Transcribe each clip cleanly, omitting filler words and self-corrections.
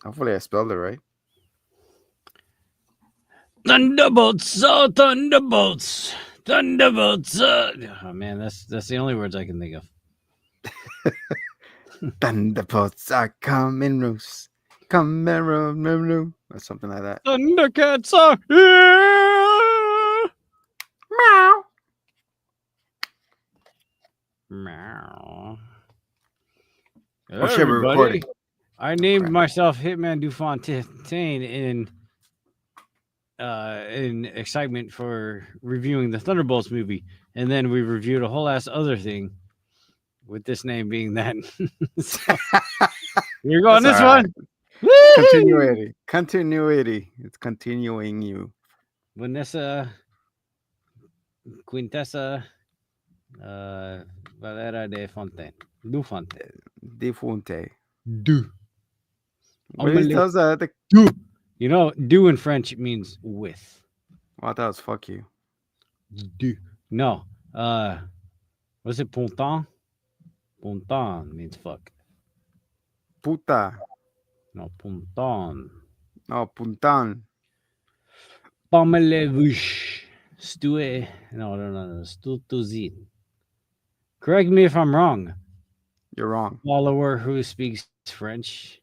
Hopefully, I spelled it right. Thunderbolts, oh thunderbolts, thunderbolts. Oh man, that's the only words I can think of. Thunderbolts are coming loose. Coming room. Or something like that. Thundercats are here. Meow. Meow. Oh shit, we're recording. Everybody, I named myself Hitman Dufontaine in excitement for reviewing the Thunderbolts movie, and then we reviewed a whole ass other thing with this name being that. So, you're going That's this all right. one. Woo! Continuity. Continuity. It's continuing you. Vanessa Quintessa Valera de Fontaine. Du Fontaine. Defunte. Du. What he tells the Du. You know, du in French means with. well, that was fuck you. Du. No. What's it? Ponton? Ponton means fuck. Puta. No, ponton. No, puntan. Pomelevush. Stue. No. Stutuzin. Correct me if I'm wrong. You're wrong. Follower who speaks French,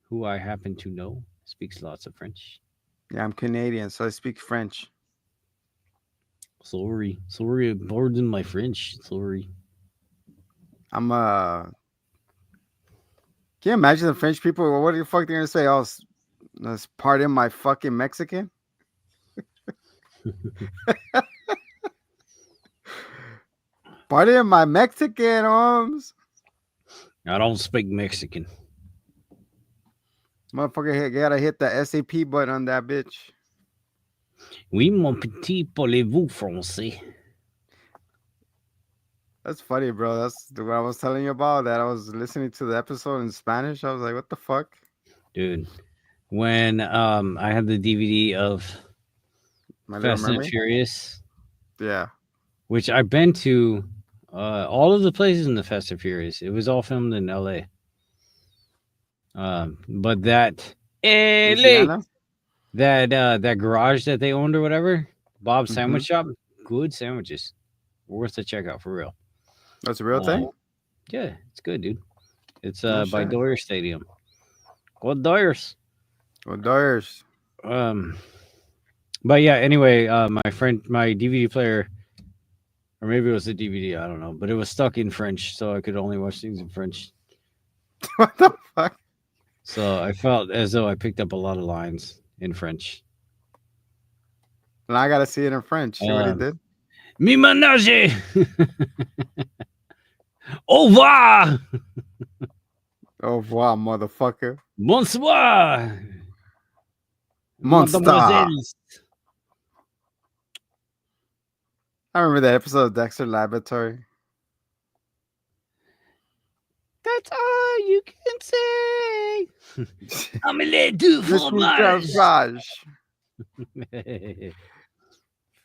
who I happen to know, speaks lots of French. Yeah, I'm Canadian, so I speak French. Sorry, pardon my French. Sorry. I'm Can you imagine the French people? What the fuck they're gonna say? Oh, pardon my fucking Mexican. Pardon my Mexican arms. I don't speak Mexican. Motherfucker, gotta hit the SAP button on that bitch. Oui, mon petit, parlez-vous français? That's funny, bro. That's what I was telling you about. That I was listening to the episode in Spanish. I was like, what the fuck? Dude, when I had the DVD of My Little Fast and Mermaid. Furious, Yeah. which I've been to all of the places in the Fast and Furious. It was all filmed in LA. But that LA, Louisiana? that garage that they owned or whatever, Bob's Mm-hmm. Sandwich Shop, good sandwiches, worth a check out for real. That's a real thing? Yeah, it's good, dude. It's No by shit. Doyer Stadium. Go Doyers. Well, Doyers. But yeah, anyway, my DVD player, or maybe it was a DVD, I don't know, but it was stuck in French, so I could only watch things in French. What the fuck? So I felt as though I picked up a lot of lines in French. And I gotta see it in French. See what he Um, did? Mi menage. Au revoir. Au revoir, motherfucker. Bonsoir. Monster. Mademoiselles. I remember that episode of Dexter Laboratory. That's all you can say. Omelette du Mr. fromage. Fromage.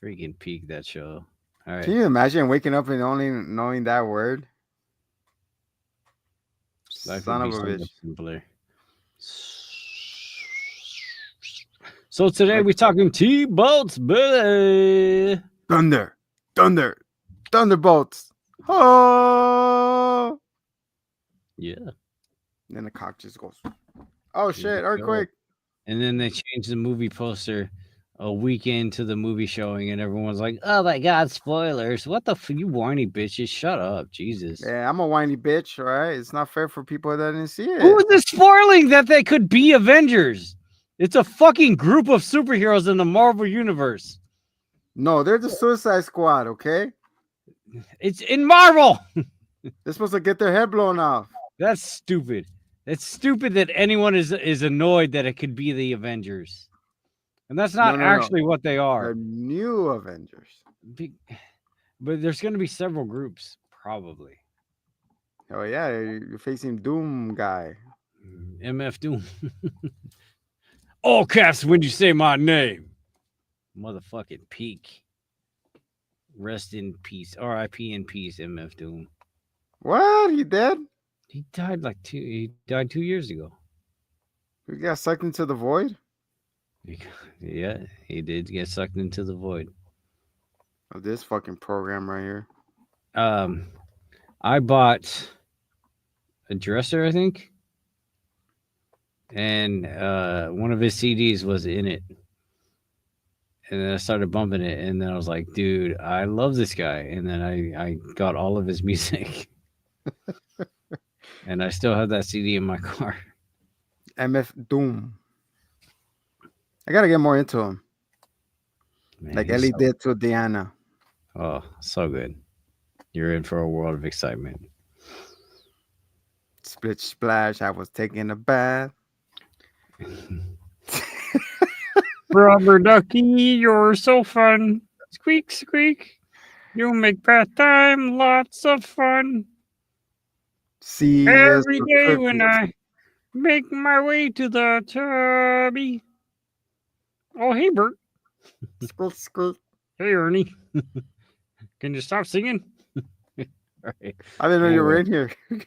Freaking peak that show. All right. Can you imagine waking up and only knowing that word? Life Son would of be a so bitch. much simpler. So today Like- we're talking T-Bolts, baby. Thunder. Thunderbolts. Oh! Yeah. Then the cock just goes. Oh shit! you go. Earthquake. And then they changed the movie poster a week into the movie showing, and everyone's like, "Oh my god, spoilers! What the you whiny bitches? Shut up, Jesus!" Yeah, I'm a whiny bitch. All right, it's not fair for people that didn't see it. Who is it spoiling that they could be Avengers? It's a fucking group of superheroes in the Marvel universe. No, they're the Suicide Squad. Okay, It's in Marvel. they're supposed to get their head blown off. That's stupid. It's stupid that anyone is annoyed that it could be the Avengers. And that's not No. actually what they are. The new Avengers. But there's going to be several groups, probably. Oh yeah, you're facing Doom guy. MF Doom. All caps when you say my name. Motherfucking peak. Rest in peace. R.I.P. in peace, MF Doom. What? He dead? He died he died 2 years ago. We got sucked into the void Yeah, he did get sucked into the void. of this fucking program right here. Um, I bought a dresser, I think, and one of his CDs was in it. And then I started bumping it, and then I was like, dude, I love this guy. And then I got all of his music, and I still have that CD in my car. MF Doom. I gotta get more into him, Man, like he's Ellie so, did to Diana. oh, so good. You're in for a world of excitement. Split splash. I was taking a bath. Rubber ducky, you're so fun. Squeak, squeak. You make bath time lots of fun. C is Every for day when cookie. I make my way to the tubby. Oh, hey, Bert. Squeak, squeak. Hey, Ernie. Can you stop singing? All right. I didn't know you were Anyway, in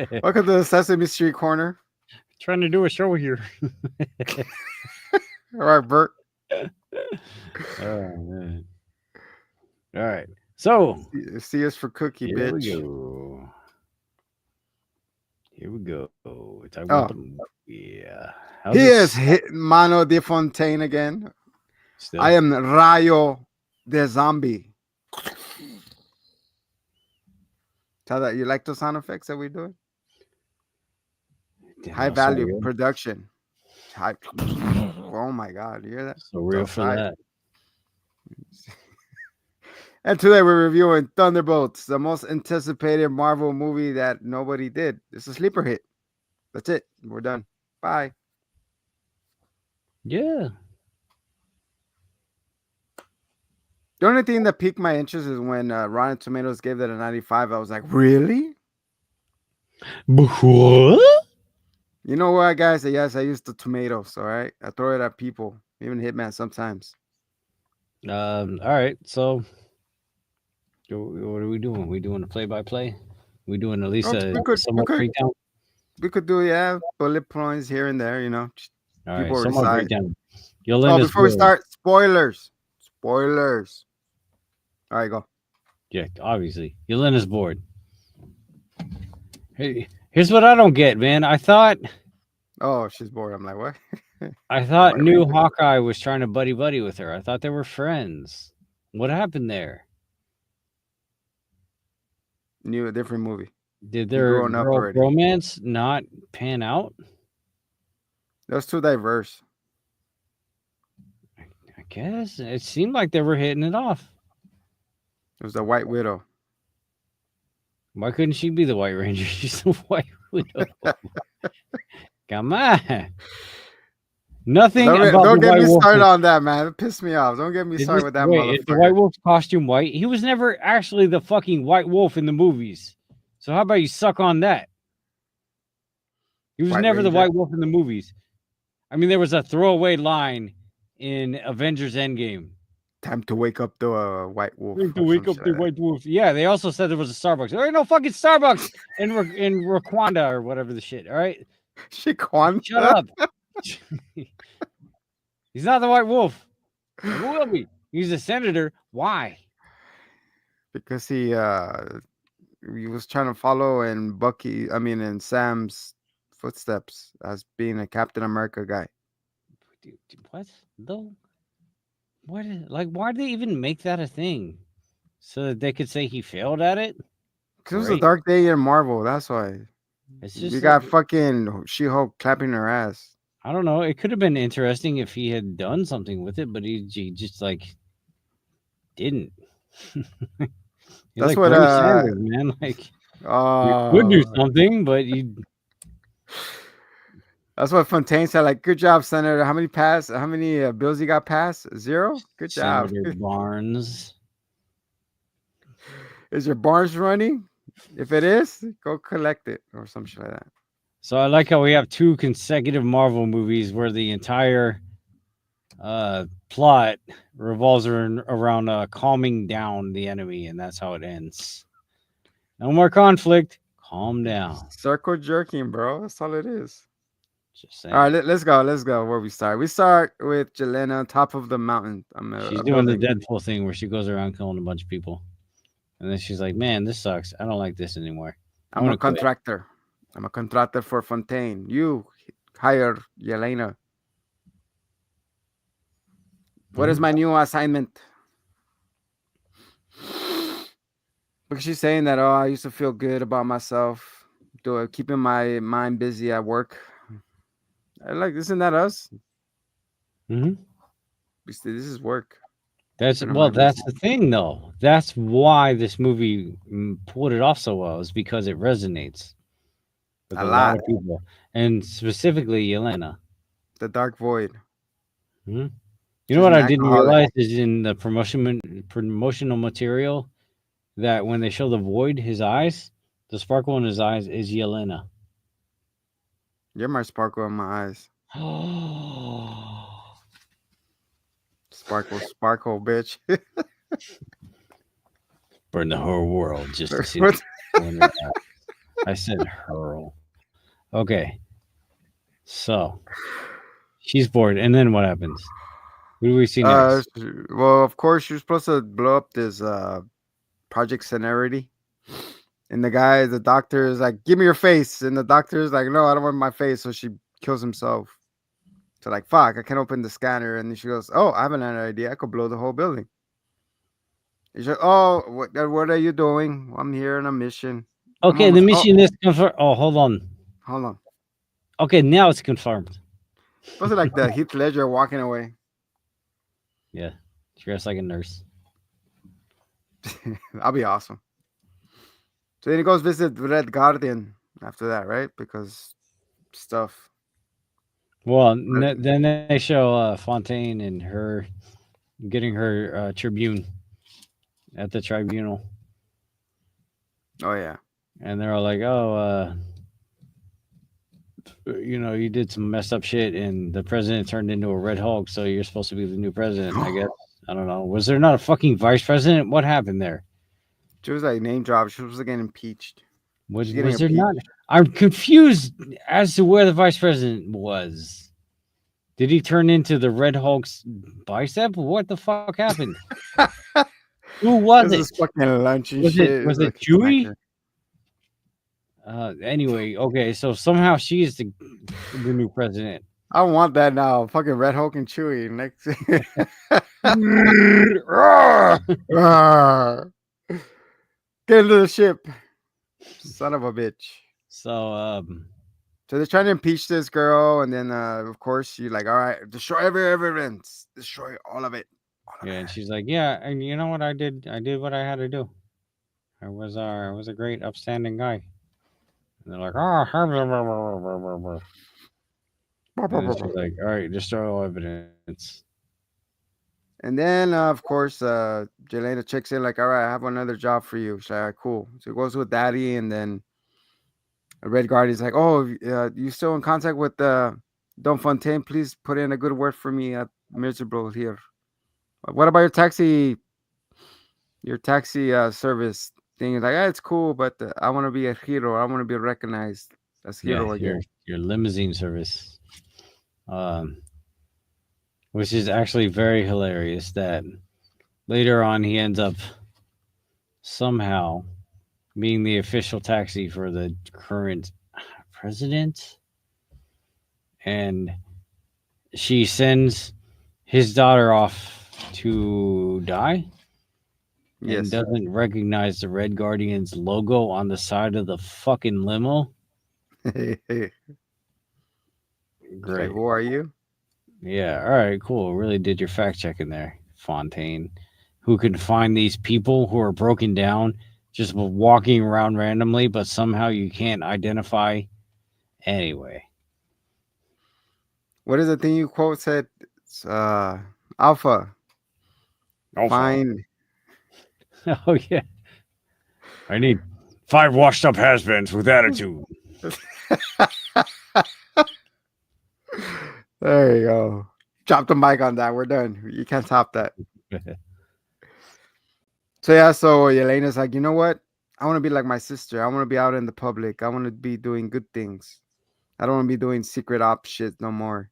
here. Welcome to the Sesame Street corner. trying to do a show here. All right, Bert. Oh, man. All right. So, C is for cookie, here we bitch. go. Here we go. Talk about Oh, the yeah. How's he is this Mano de Fontaine again. still? I am Rayo de Zombie. Tell that you like the sound effects that we're doing? Damn, High that's so value real. production. High. Oh my God, you hear that? So real for outside. that. And today we're reviewing Thunderbolts, the most anticipated Marvel movie that nobody did. It's a sleeper hit. That's it. We're done. Bye. Yeah. The only thing that piqued my interest is when Rotten Tomatoes gave that a 95. I was like, really? What? You know what, guys? Yes, I use the tomatoes. All right, I throw it at people, even Hitman sometimes. All right. So, what are we doing? We doing a play-by-play? We doing at least Oh, a we could, we somewhat could, breakdown? we could do bullet points here and there. All right, People somewhat decide. breakdown. Oh, Yolenda's before we bored. start, spoilers. Spoilers. All right, go. Yeah, obviously. Yolenda's bored. Hey, here's what I don't get, man. I thought Oh, she's bored. I'm like, what? White new Ranger. Hawkeye was trying to buddy buddy with her. I thought they were friends. What happened there? New, a different movie. Did He their grown up girl already. romance not pan out? That was too diverse. I guess it seemed like they were hitting it off. It was the White Widow. Why couldn't she be the White Ranger? She's the White Widow. Come on. Nothing about Don't the get White me Wolf. started on that, man. It pissed me off. Don't get me started with that Wait, is the White motherfucker. Wolf's costume white? He was never actually the fucking White Wolf in the movies. So how about you suck on that? He was White never the Ranger. White Wolf in the movies. I mean, there was a throwaway line in Avengers Endgame. Time to wake up the White Wolf. To or wake some up shit the like that. White Wolf. Yeah, they also said there was a Starbucks. There ain't no fucking Starbucks in Rwanda or whatever the shit. All right, Shiquan. shut up. He's not the White Wolf. Who will be? He's a senator. Why? Because he was trying to follow in Sam's footsteps as being a Captain America guy. Dude, what though? What? Why did they even make that a thing? So that they could say he failed at it? Because it was a Right? dark day in Marvel. That's why. It's We just got fucking She-Hulk clapping her ass. I don't know. It could have been interesting if he had done something with it, but he just didn't. He's That's like what Bernie Sanders, man. Like you could do uh something, but you that's what Fontaine said. Like, good job, Senator. How many bills you got passed? 0. Good job. Senator Barnes. Is your Barnes running? If it is, go collect it or some shit like that. So I like how we have 2 consecutive Marvel movies where the entire plot revolves around calming down the enemy, and that's how it ends. No more conflict. Calm down. Circle jerking, bro. That's all it is. Just All right, saying. let's go. Let's go. Where we start? We start with Jelena, on top of the mountain. She's A doing the building. Deadpool thing where she goes around killing a bunch of people. And then she's like, man, this sucks. I don't like this anymore. I I'm want a to quit. contractor. I'm a contractor for Fontaine. You hire Yelena. What is Hmm. my new assignment? Because she's saying that, oh, I used to feel good about myself, keeping my mind busy at work. I like, isn't that us? Hmm. This is work, That's keeping our well, mind that's busy. the thing though. That's why this movie pulled it off so well, is because it resonates with A a lot lot. of people, and specifically Yelena. The dark void. Mhm. You know She's what an I didn't alcoholic. realize is in the promotional material that when they show the void, his eyes, the sparkle in his eyes is Yelena. You're my sparkle in my eyes. Sparkle, sparkle, bitch. Burn the whole world just to see the What? sparkle in your eye. I said hurl. Okay, so she's bored, and then what happens? What do we see next? Well, of course, you're supposed to blow up this Project Celerity. And the doctor is like, "Give me your face," and the doctor is like, "No, I don't want my face." So she kills himself. So like, fuck, I can't open the scanner. And then she goes, "Oh, I have another idea. I could blow the whole building." He's like, "Oh, what are you doing? I'm here on a mission. I'm Okay, the almost. Oh, mission is confirmed. Oh, hold on. hold on. Okay, now it's confirmed. Was it like the Heath Ledger walking away? Yeah, dressed like a nurse. That'll be awesome. So then he goes visit Red Guardian after that, right? Because stuff. Well, Red- then they show Fontaine and her getting her tribune at the tribunal, Oh yeah. and they're all like, "Oh, you did some messed up shit, and the president turned into a red Hulk, so you're supposed to be the new president, I guess." I don't know. Was there not a fucking vice president? What happened there? She was like name drop. She was getting impeached. Was She's getting was there not? impeached. I'm confused as to where the vice president was. Did he turn into the Red Hulk's bicep? What the fuck happened? Who was This is it? fucking lunch and Was it shit. was It's it like a Chewie? snacker. Anyway, okay, so somehow she is the new president. I want that now. Fucking Red Hulk and Chewie next. Ah, get into the ship, son of a bitch. So So they're trying to impeach this girl, and then of course she's like, "All right, destroy every evidence, destroy all of it, all of yeah, and it." she's like, yeah, and you know what I did? I did what I had to do. I was a great upstanding guy. And they're like, oh, and then she's like, all right, destroy all evidence. And then of course Jelena checks in like, "All right, I have another job for you." She's like, "All right, cool." So he goes with Daddy, and then Red Guardian's like, "Oh, you still in contact with Don Fontaine? Please put in a good word for me at Miserable here. What about your taxi service thing?" He's like, it's cool, but I want to be a hero. I want to be recognized as Yeah, hero your again." your limousine service, um, which is actually very hilarious. That later on he ends up somehow being the official taxi for the current president, and she sends his daughter off to die and Yes. doesn't recognize the Red Guardian's logo on the side of the fucking limo. She's like, Great. "Who are you?" Yeah. All right. Cool. Really did your fact checking there, Fontaine. Who can find these people who are broken down, just walking around randomly, but somehow you can't identify anyway. What is the thing you quote said? It's, Alpha, Alpha. find. Oh yeah. I need 5 washed up has-beens with attitude. There you go. Drop the mic on that. We're done. You can't top that. So yeah, so Elena's like, "You know what? I want to be like my sister. I want to be out in the public. I want to be doing good things." I don't want to be doing secret ops shit no more.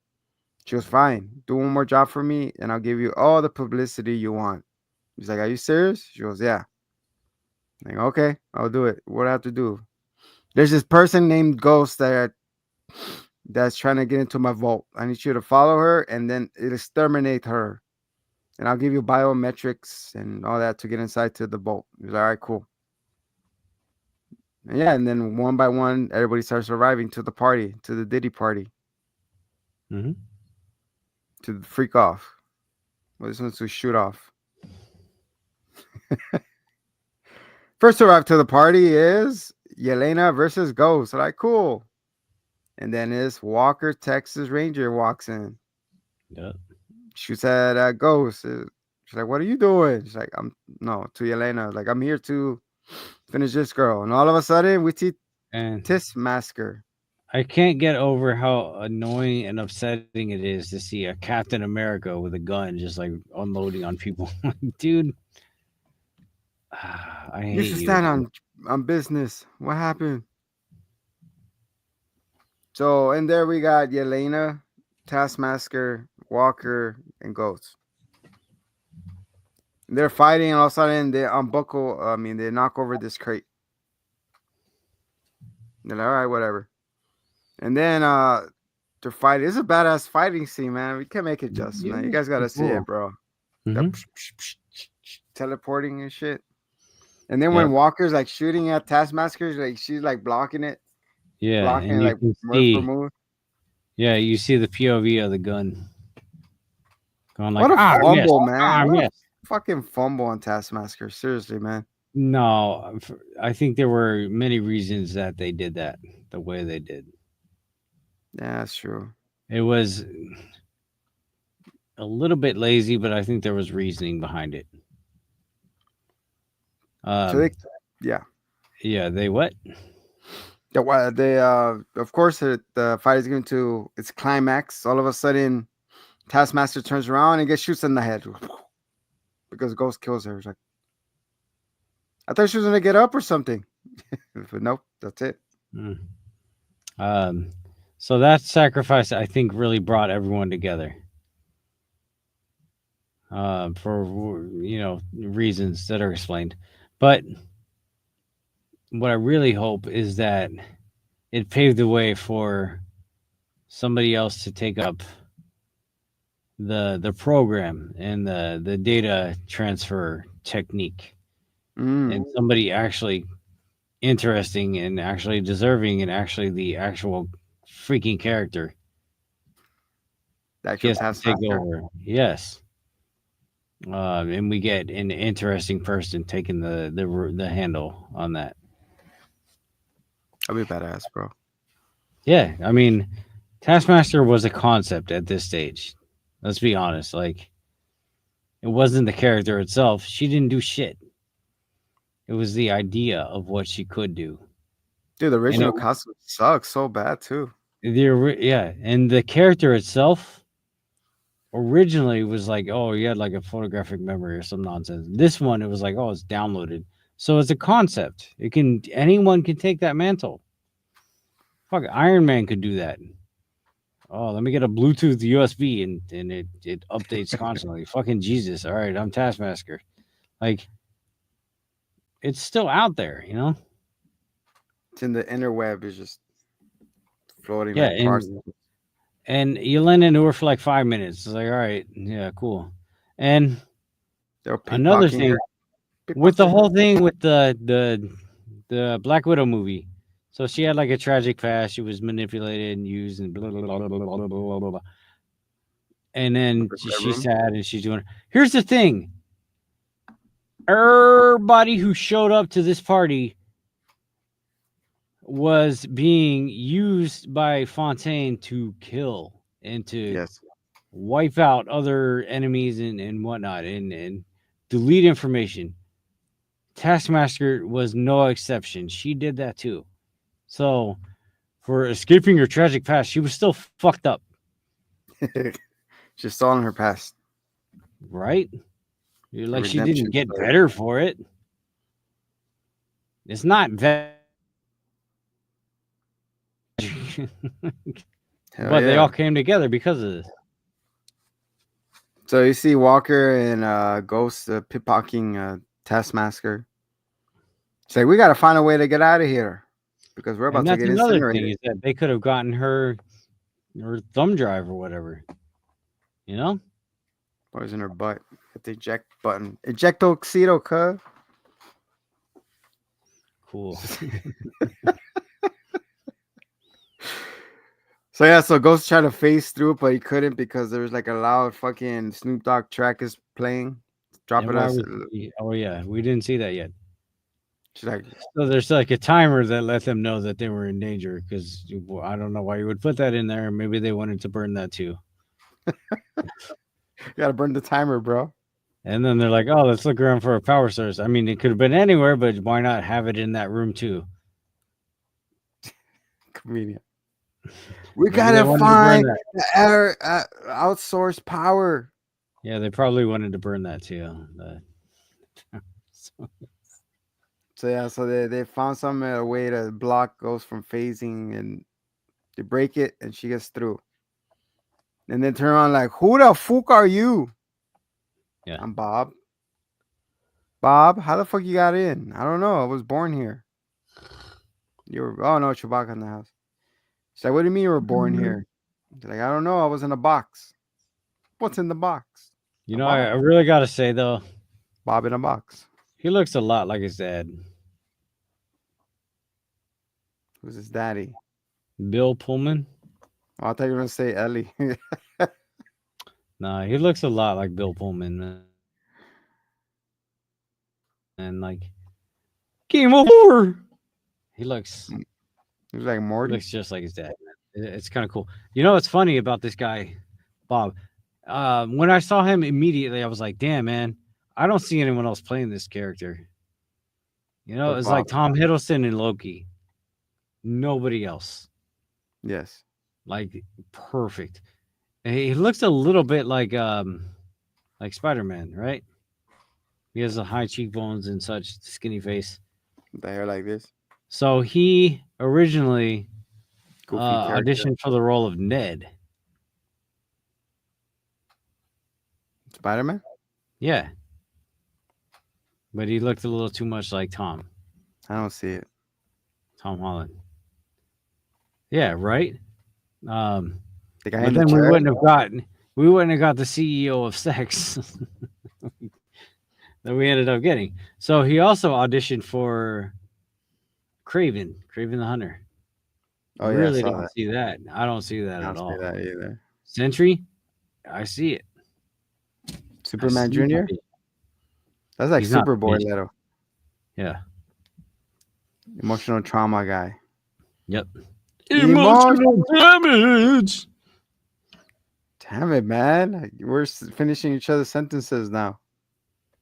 She goes, fine, do one more job for me, and I'll give you all the publicity you want. He's like, are you serious? She goes, yeah. I'm like, okay, I'll do it. What do I have to do? There's this person named Ghost that's trying to get into my vault. I need you to follow her and then exterminate her. And I'll give you biometrics and all that to get inside to the vault. He's like, all right, cool. And yeah, and then one by one, everybody starts arriving to the party, to the Diddy party, Mm-hmm. to the freak off. Well, this one's to shoot off. First to arrive to the party is Yelena versus Ghost. Like, cool. And then this Walker, Texas Ranger walks in. Yep. Shoots at Ghost. She's like, what are you doing? She's like, I'm no, to Yelena. Like, I'm here to finish this girl. And all of a sudden, we see And Tis Masker. I can't get over how annoying and upsetting it is to see a Captain America with a gun just like unloading on people. Dude, I You hate should you. stand on business. What happened? So, and there we got Yelena, Taskmaster, Walker, and Ghost. They're fighting, and all of a sudden they unbuckle. I mean, they knock over this crate. They're like, all right, whatever. And then they're fighting. It's a badass fighting scene, man. We can't make it just, man. You guys gotta see it, bro. Mm-hmm. Teleporting and shit. And then Yep. when Walker's like shooting at Taskmaster, like she's like blocking it, Yeah, blocking and it, you like can move for see, move. yeah, you see the POV of the gun going like, What a yes, fumble, man! What a yes. fucking fumble on Taskmaster. Seriously, man. No, I think there were many reasons that they did that the way they did. Yeah, that's true. It was a little bit lazy, but I think there was reasoning behind it. So they, Um, yeah, yeah, they what? they of course the fight is going to its climax. All of a sudden, Taskmaster turns around and gets shoots in the head because Ghost kills her. It's like, I thought she was gonna get up or something, but nope, that's it. Mm. Um, so that sacrifice, I think, really brought everyone together. For reasons that are explained, but what I really hope is that it paved the way for somebody else to take up the program and the data transfer technique, Mm, and somebody actually interesting and actually deserving and actually the actual freaking character the actual gets to take Taskmaster. over. Yes. And we get an interesting person taking the handle on that. That'd be badass, bro. Yeah, I mean, Taskmaster was a concept at this stage. Let's be honest. Like, it wasn't the character itself. She didn't do shit. It was the idea of what she could do. Dude, the And original costume sucks so bad too. and the character itself originally was like, oh, you had like a photographic memory or some nonsense. This one, it was like, oh, it's downloaded. So it's a concept. Anyone can take that mantle. Fuck, Iron Man could do that. Oh, let me get a Bluetooth USB and it updates constantly. Fucking Jesus. All right, I'm Taskmaster. Like, it's still out there, you know? It's in the interweb. It's just floating Yeah, like parts. and Yelena knew her for like 5 minutes. It's like, all right, yeah, cool. And They were another pickpocketing thing her. with the Pickpocket. whole thing with the Black Widow movie. So she had like a tragic past. She was manipulated and used and blah blah blah blah blah blah blah blah. Blah. And then The she's bedroom. sad and she's doing. Here's the thing: everybody who showed up to this party was being used by Fontaine to kill and to Yes. wipe out other enemies and whatnot and delete information. Taskmaster was no exception. She did that too. So, for escaping your tragic past, she was still fucked up, She's still in her past. right? You're A like, she didn't redemption get story. better for it. It's not Hell But they all yeah. came together because of this. So you see Walker and Ghost pickpocketing Taskmaster. It's like we gotta find a way to get out of here because we're And about to that's get another thing incinerated. is that they could have gotten her thumb drive or whatever. You know? Poison her butt. Hit the eject button. Ejectoxedo, cuz. Cool. So yeah, so Ghost tried to phase through it, but he couldn't because there was like a loud fucking Snoop Dogg track is playing, And dropping why us. was he? Oh yeah, we didn't see that yet. She's like, So there's like a timer that let them know that they were in danger because I don't know why you would put that in there. Maybe they wanted to burn that too. you gotta burn the timer, bro. And then they're like, "Oh, let's look around for a power source." I mean, it could have been anywhere, but why not have it in that room too? Comedian. We Maybe they gotta wanted to burn find that. the air outsourced power. Yeah, they probably wanted to burn that too. So- So yeah, so they found some way to block Ghost from phasing, and they break it, and she gets through. And then turn around like, who the fuck are you? yeah, I'm Bob. Bob, how the fuck you got in? I don't know. I was born here. You're oh no, Chewbacca in the house. She's like, what do you mean you were born here? She's like, I don't know. I was in a box. What's in the box? you A know, I Bob. really got to say though, Bob in a box. he looks a lot like his dad, Who's his daddy? Bill Pullman. Oh, I thought you were gonna say Ellie. Nah, he looks a lot like Bill Pullman, man. And like Game Over. He looks He was like he Morty. looks just like his dad. Man. It's kind of cool. You know what's funny about this guy, Bob? When I saw him immediately, I was like, "Damn, man, I don't see anyone else playing this character." You know, But it's Bob. like Tom Hiddleston and Loki. Nobody else. Yes. Like perfect. He looks a little bit like Spider-Man, right? He has the high cheekbones and such, skinny face. The hair like this. So he originally Goofy character. auditioned for the role of Ned. Spider Man? Yeah, but he looked a little too much like I don't see it. Tom Holland. Yeah, right. The guy But in the then chair? we wouldn't have got the CEO of Sex that we ended up getting. So he also auditioned for Craven the Hunter. Oh yeah, I Really saw don't that. see that. I don't see that I at don't see all. that either. Sentry, I see it. I Superman see that. Jr.? That's like He's not Superboy bitch. Leto. Yeah. Emotional trauma guy. Yep. Emotional. Emotional damage. Damn it, man. We're finishing each other's sentences now.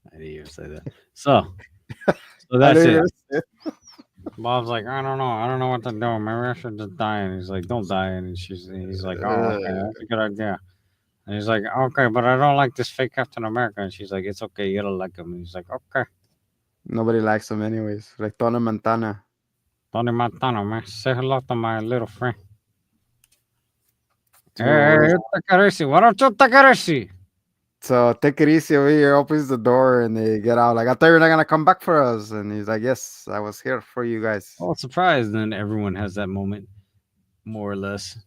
I didn't even say that. So I know that's you're it. gonna say it. Bob's like, I don't know. I don't know what to do. Maybe I should just die. And he's like, don't die. And he's like, oh, okay. That's a good idea. And he's like, okay, but I don't like this fake Captain America. And she's like, it's okay. You don't like him. And he's like, okay. Nobody likes him anyways. Like Tony Montana. Tony Montana, man. Say hello to my little friend. Dude, Hey, take it easy. Why don't you take it easy? so take it easy over here. Opens the door and they get out. Like, I thought you were not gonna come back for us. And he's like, yes, I was here for you guys. Well, surprised. Then everyone has that moment, more or less.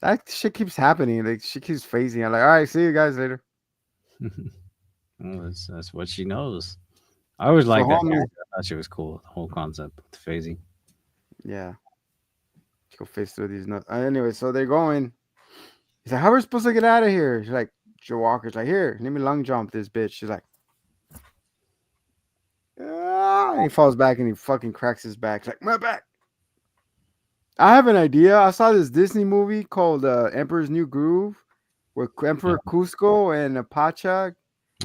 That shit keeps happening. Like, she keeps phasing. I'm like, all right, see you guys later. Well, that's what she knows. I always So liked that homie, character. I thought she was cool. The whole concept, the phasing. yeah, she go face through these nuts. Anyway, so they're going. He's like, how are we supposed to get out of here? She's like, Joe Walker's like, here, let me long jump this bitch. She's like, ah, and he falls back and he fucking cracks his back. He's like, my back. I have an idea. I saw this Disney movie called Emperor's New Groove, where Yeah. Emperor Cusco and Pacha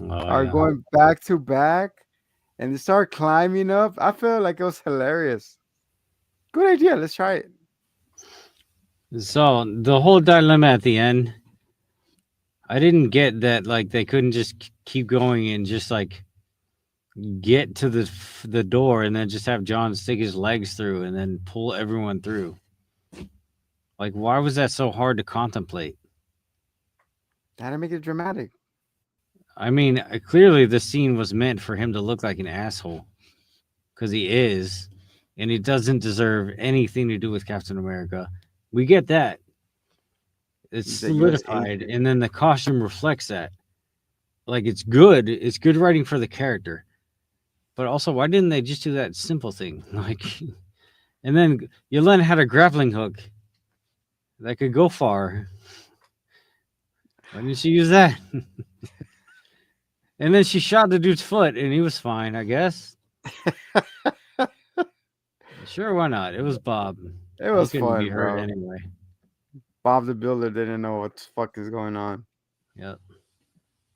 Oh are yeah. going back to back, and they start climbing up. I felt like it was hilarious. Good idea. Let's try it. So the whole dilemma at the end, I didn't get that. Like they couldn't just keep going and just like get to the door and then just have John stick his legs through and then pull everyone through. Like, why was that so hard to contemplate? How to make it dramatic. I mean, clearly the scene was meant for him to look like an asshole because he is, and he doesn't deserve anything to do with Captain America. We get that. It's He's a U.S. solidified, agent. and then the costume reflects that. Like, it's good. It's good writing for the character. But also, why didn't they just do that simple thing? Like, and then Yelena had a grappling hook that could go far. Why didn't she use that? And then she shot the dude's foot, and he was fine, I guess. Sure, why not? It was Bob. It He was couldn't be fun, hurt bro. anyway. Bob the Builder didn't know what the fuck is going on. Yep.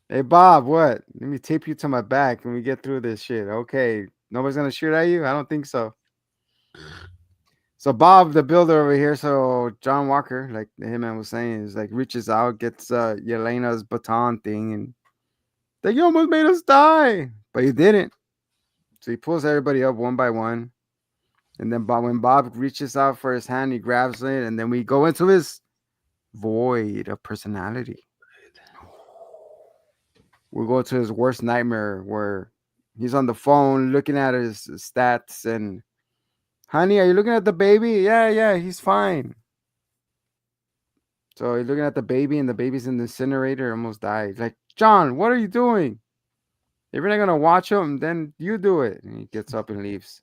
Hey Bob, what? Let me tape you to my back and we get through this shit. Okay. Nobody's gonna shoot at you? I don't think so. So Bob the Builder over here, so John Walker, like the hitman was saying, is like reaches out, gets Yelena's baton thing, and like you almost made us die. But he didn't. So he pulls everybody up one by one. And then when Bob reaches out for his hand, he grabs it, and then we go into his void of personality. We go to his worst nightmare where he's on the phone looking at his stats and, honey, are you looking at the baby? Yeah, yeah, he's fine. So he's looking at the baby and the baby's in the incinerator, almost died. Like, John, what are you doing? If you're not gonna watch him, then you do it. And he gets up and leaves.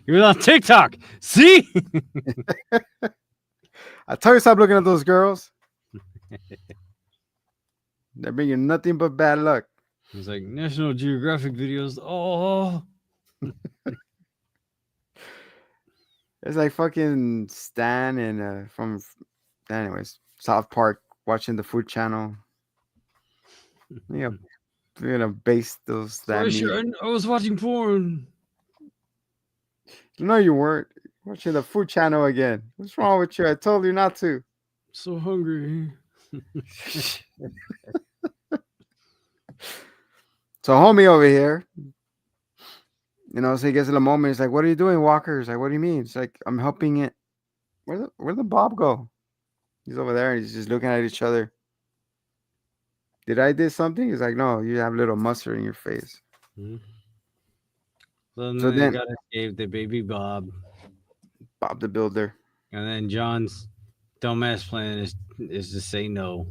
He was on TikTok. See? I tell you, stop looking at those girls. They're bringing nothing but bad luck. He's like, National Geographic videos. Oh. It's like fucking Stan and anyways, South Park watching the Food Channel. Yeah, you're gonna base those that Sorry, meat. sure. I was watching porn. No, you weren't watching the Food Channel again. What's wrong with you? I told you not to. So hungry. So homie over here, so he gets in a moment. He's like, "What are you doing, Walker?" He's like, "What do you mean?" It's like, "I'm helping it." Where'd the Bob go? He's over there and he's just looking at each other. Did I did something? He's like, "No, you have a little mustard in your face." Mhm. So then So they then gotta save the baby Bob. Bob the Builder. And then John's dumbass plan is to say no.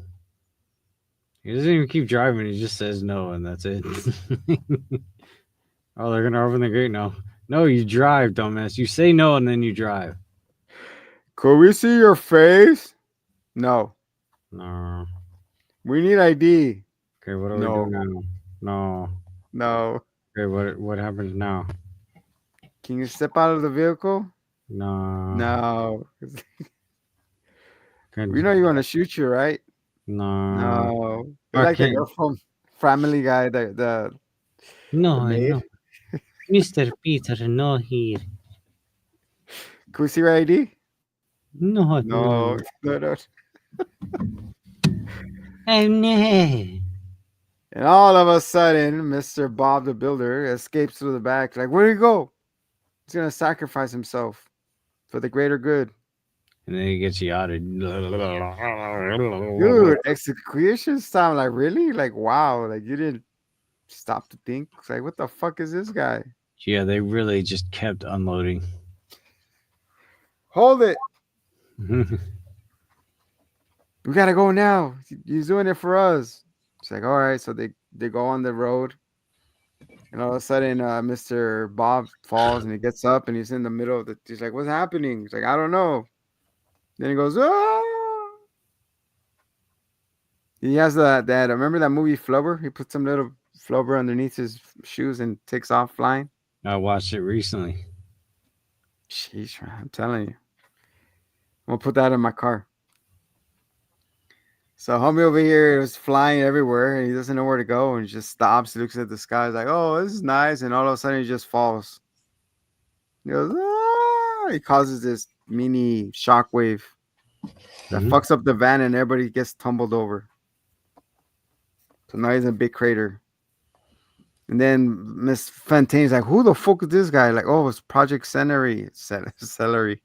He doesn't even keep driving, he just says no and that's it. Oh, they're gonna open the gate now. No, you drive, dumbass. You say no and then you drive. Could we see your face? No. No. We need ID. Okay, what do we do No. now? No. No. Okay, what happens now? Can you step out of the vehicle? No. No. We Can, know you want to shoot you, right? no. No. It's like the Okay. girl from Family Guy, the No, maid. no. Mr. Peter, no here. Can we see your ID? No, No. no. No, no. Oh, no. And all of a sudden, Mr. Bob the Builder escapes through the back. Like, where'd he go? He's gonna sacrifice himself for the greater good. And then he gets yachted. Dude, execution time, like really? Like wow, like you didn't stop to think. It's like, what the fuck is this guy? Yeah, they really just kept unloading. Hold it. We gotta go now. He's doing it for us. It's like, all right. So they go on the road, and all of a sudden, Mr. Bob falls and he gets up and he's in the middle of the. He's like, what's happening? He's like, I don't know. Then he goes, ah. He has that. Remember that movie Flubber? He puts some little flubber underneath his shoes and takes off flying. I watched it recently. Sheesh, man, I'm telling you. I'm gonna put that in my car. So homie over here is flying everywhere and he doesn't know where to go and he just stops. He looks at the sky, he's like, oh, this is nice, and all of a sudden he just falls. He goes, ah! He causes this mini shockwave that Mhm. fucks up the van and everybody gets tumbled over. So now he's in a big crater. And then Miss Fontaine's like, who the fuck is this guy? Like, oh, it's Project Celery. Celery.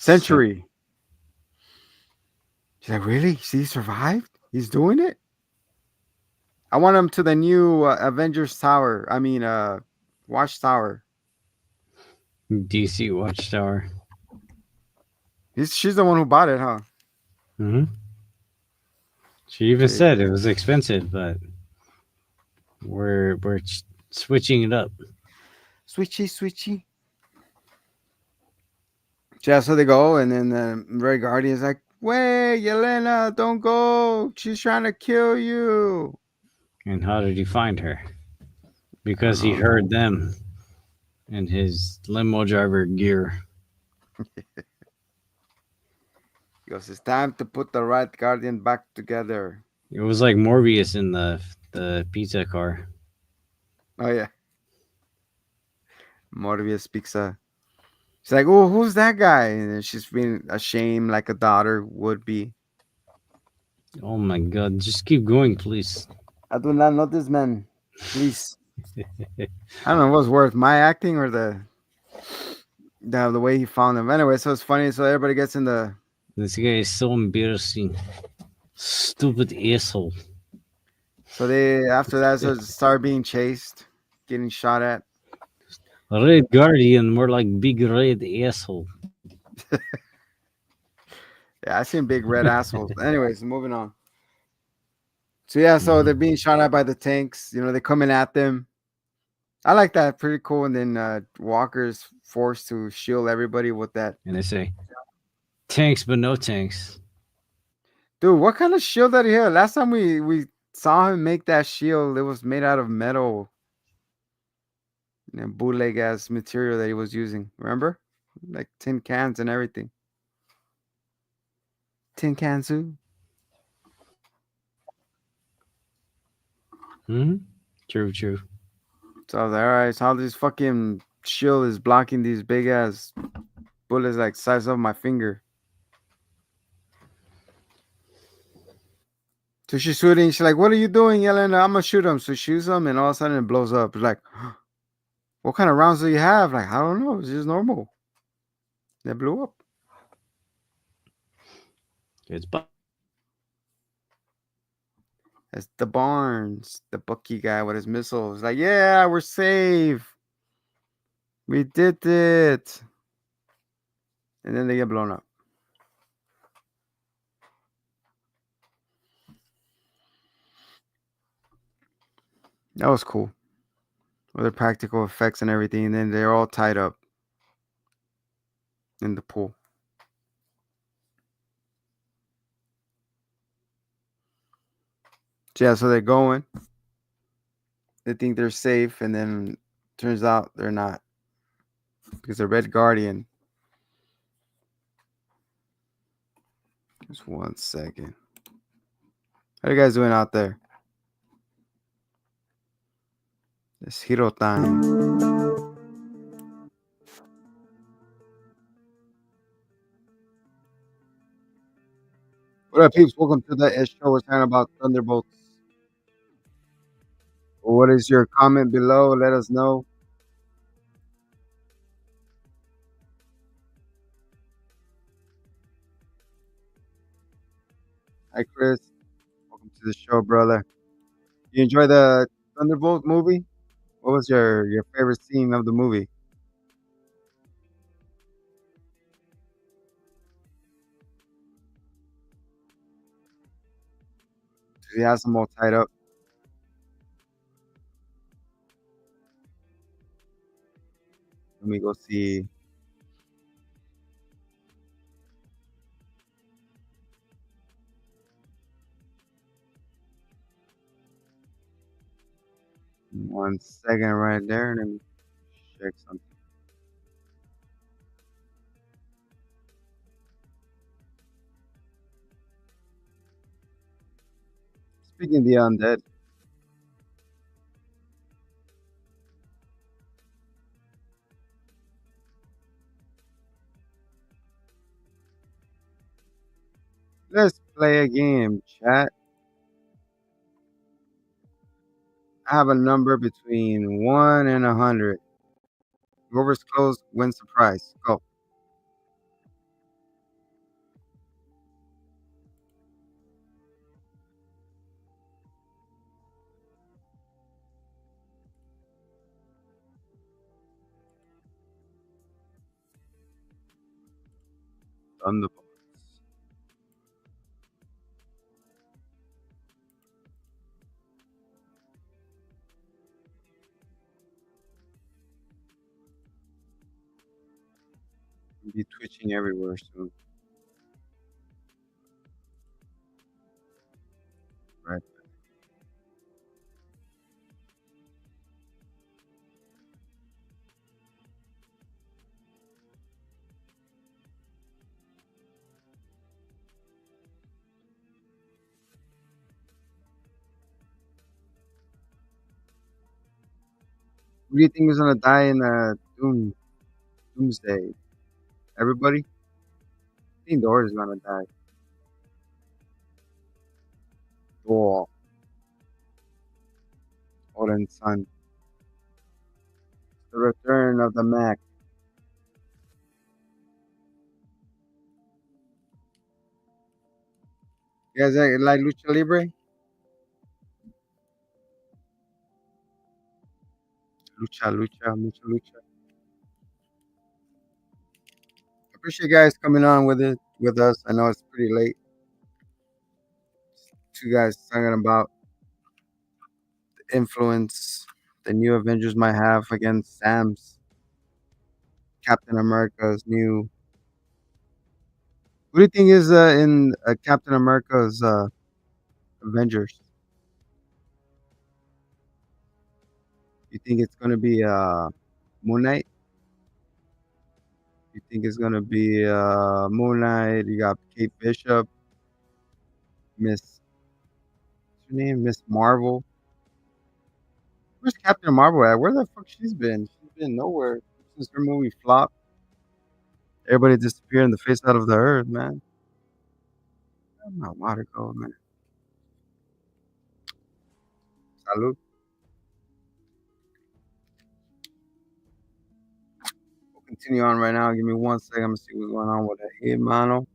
So Century. She's like, really? See, he survived? He's doing it? I want him to the new Avengers Tower. I mean, Watchtower. DC Watchtower. She's the one who bought it, huh? Hmm. She even Shit. said it was expensive, but we're switching it up. Switchy, switchy. Yeah, so they go, and then the Red Guardian's like, wait, Yelena, don't go. She's trying to kill you. And how did he find her? I don't Because he know. heard them in his limo driver gear. He goes, it's time to put the Red Guardian back together. It was like Morbius in the pizza car. Oh, yeah. Morbius speaks. She's like, oh, who's that guy? And then she's being ashamed like a daughter would be. Oh my god, just keep going, please. I do not know this man. Please. I don't know what's worse, my acting or the way he found them. Anyway, so it's funny. So everybody gets in the. This guy is so embarrassing. Stupid asshole. So they after that so start being chased, getting shot at. Red Guardian, more like big red asshole. Yeah, I seen big red assholes. Anyways, moving on. So yeah, so they're being shot at by the tanks. You know, they're coming at them. I like that, pretty cool. And then Walker's forced to shield everybody with that. And they say, tanks, but no tanks. Dude, what kind of shield that he had? Last time we saw him make that shield, it was made out of metal and bootleg ass material that he was using. Remember? Like tin cans and everything. Tin cans too. Hmm. True, true. So I was like, all right, so how this fucking shield is blocking these big ass bullets like size of my finger. So she's shooting. She's like, "What are you doing, Yelena? I'm gonna shoot him." So she shoots him, and all of a sudden it blows up. It's like, what kind of rounds do you have? Like, I don't know. It's just normal. They blew up. It's It's the Barnes, the Bucky guy with his missiles. Like, yeah, we're safe. We did it. And then they get blown up. That was cool. With the practical effects and everything. And then they're all tied up in the pool. So yeah, so they're going. They think they're safe, and then turns out they're not. Because the Red Guardian. Just 1 second. How you guys doing out there? It's hero time. What up, peeps? Welcome to the S show. We're talking about Thunderbolts. What is your comment below? Let us know. Hi, Chris. Welcome to the show, brother. You enjoy the Thunderbolt movie? What was your favorite scene of the movie? He has them all tied up. Let me go see. 1 second right there. Let me check something. Speaking of the undead, let's play a game, chat. I have a number between 1 and 100. Whoever's close wins the prize. Go. Thunderbolts. Be twitching everywhere soon. Right. Who do you think is gonna die in Doomsday? Everybody? I think Thor is gonna die. Thor, Odin's son. The return of the Mac. You guys like Lucha Libre? Lucha. I appreciate you guys coming on with us. I know it's pretty late. Two guys talking about the influence the new Avengers might have against Sam's Captain America's new. What do you think is in Captain America's Avengers? You think it's gonna be Moon Knight? You think it's gonna be Moon Knight? You got Kate Bishop, what's her name? Miss Marvel. Where's Captain Marvel at? Where the fuck she's been? She's been nowhere since her movie flopped. Everybody disappeared in the face out of the earth, man. Where'd my water go, man? Salud. We'll continue on right now. Give me 1 second. I'm gonna see what's going on with that head, mano.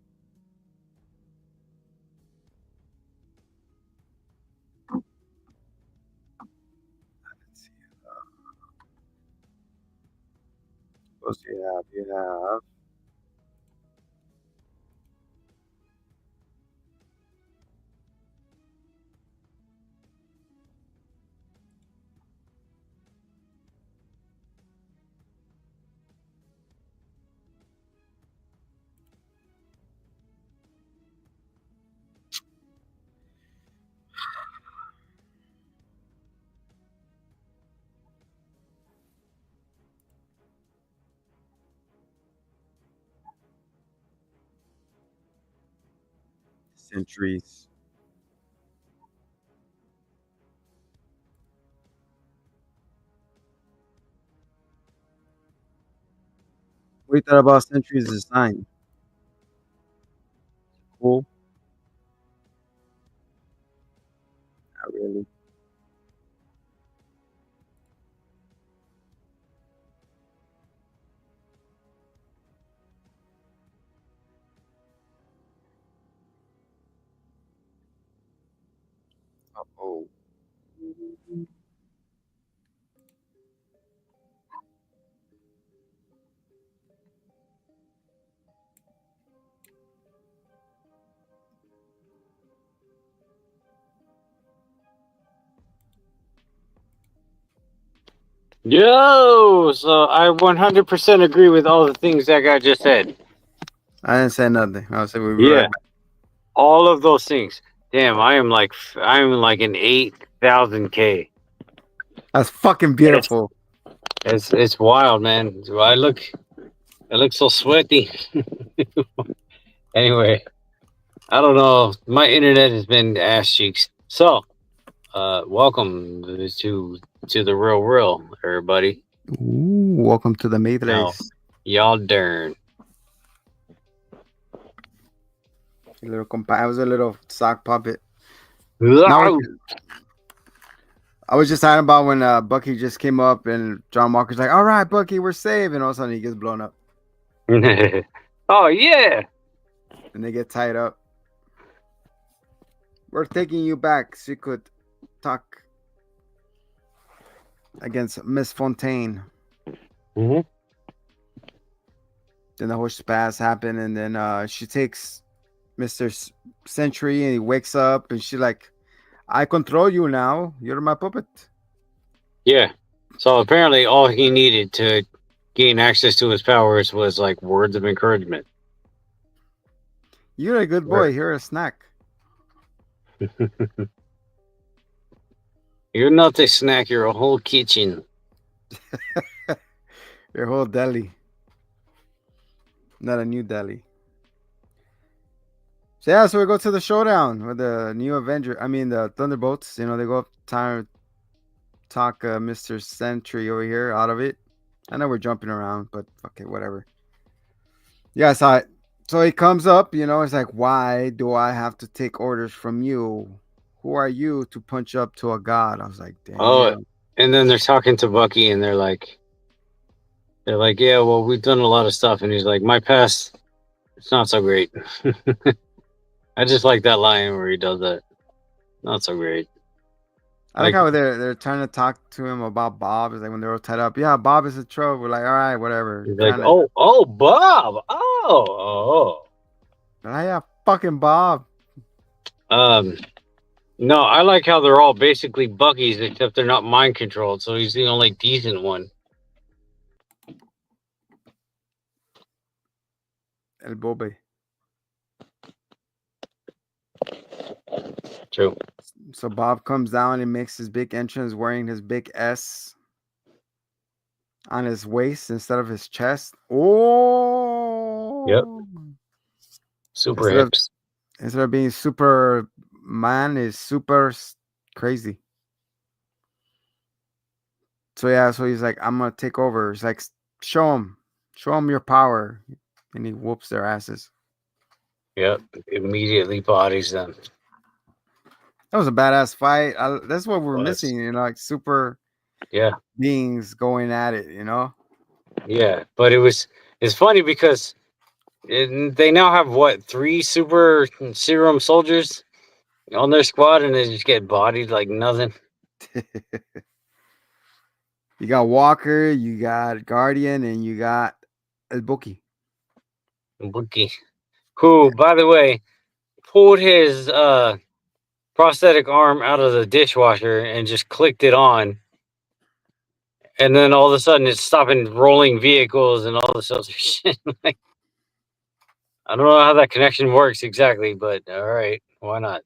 Let's see. What else you have? Centuries. What do you thought about Centuries design? Cool. Not really. Oh. Yo, so I 100% agree with all the things that guy just said. I didn't say nothing. I'll say we'll be right Yeah, back. all of those things. Damn, I'm like an 8,000K. That's fucking It's beautiful. it's wild, man. I look so sweaty. Anyway, I don't know. My internet has been ass cheeks. So, welcome to the real, everybody. Ooh, welcome to the Now, Matrix. y'all darn. I was a little sock puppet. Now I was just talking about when Bucky just came up and John Walker's like, "All right, Bucky, we're safe," and all of a sudden he gets blown up Oh yeah. and they get tied up. We're taking you back so you could talk against Miss Fontaine. Mhm. Then the whole spaz happened, and then she takes Mister Sentry, and he wakes up, and she like, I control you now. You're my puppet. Yeah. So apparently, all he needed to gain access to his powers was like words of encouragement. You're a good Right. boy. Here a snack. You're not a snack. You're a whole kitchen. Your whole deli, not a new deli. So yeah, so we go to the showdown with the new Avenger. I mean the Thunderbolts. You know they go up time talk Mister Sentry over here out of it. I know we're jumping around, but fuck it, whatever. Yeah, I saw it. So he comes up. You know, it's like, why do I have to take orders from you? Who are you to punch up to a god? I was like, Oh, damn. and then they're talking to Bucky, and they're like, yeah, well, we've done a lot of stuff, and he's like, my past, it's not so great. I just like that line where he does that. Not so great. I like Like how they're trying to talk to him about Bob. It's like when they're all tied up. Yeah, Bob is in trouble. We're like, all right, whatever. he's like, Trying to, oh, Bob, oh. yeah, fucking Bob. Um, no, I like how they're all basically Bucky's, except they're not mind controlled, so he's the only decent one. El Bobe. True. So Bob comes down and makes his big entrance wearing his big S on his waist instead of his chest. Yep. Oh, Super instead of hips. instead of being Superman, is crazy. So yeah, so he's like, I'm gonna take over. He's like, show him your power, and he whoops their asses. Yep. Immediately bodies them. That was a badass fight. That's what we're Was. missing, you know, like super Yeah. beings going at it, you know. Yeah. But it's funny because they now have what, three super serum soldiers on their squad, and they just get bodied like nothing. You got Walker, you got Guardian, and you got El Buki. Bucky, who, by the way, pulled his prosthetic arm out of the dishwasher and just clicked it on, and then all of a sudden it's stopping rolling vehicles and all this other shit. Like, I don't know how that connection works exactly, but all right, why not?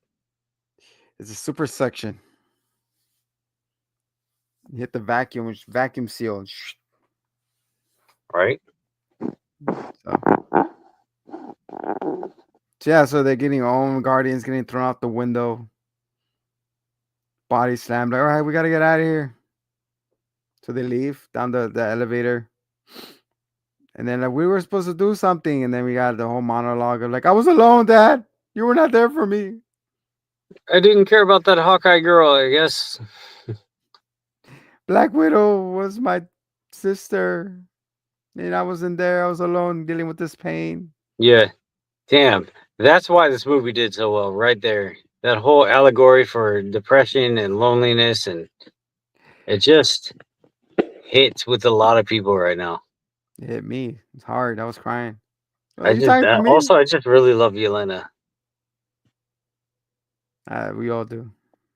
It's a super section. You hit the vacuum seal. Right? So, so yeah, so they're getting own Guardians getting thrown out the window, body slammed. Like, all right, we gotta get out of here. So they leave down the elevator. And then like, we were supposed to do something, and then we got the whole monologue of like, I was alone, Dad. You were not there for me. I didn't care about that Hawkeye girl, I guess. Black Widow was my sister, and I wasn't there. I was alone dealing with this pain. Yeah, damn. That's why this movie did so well, right there. That whole allegory for depression and loneliness, and it just hits with a lot of people right now. It hit me. It's hard. I was crying. Are I you just talking to me? also I just really love Yelena. We all do.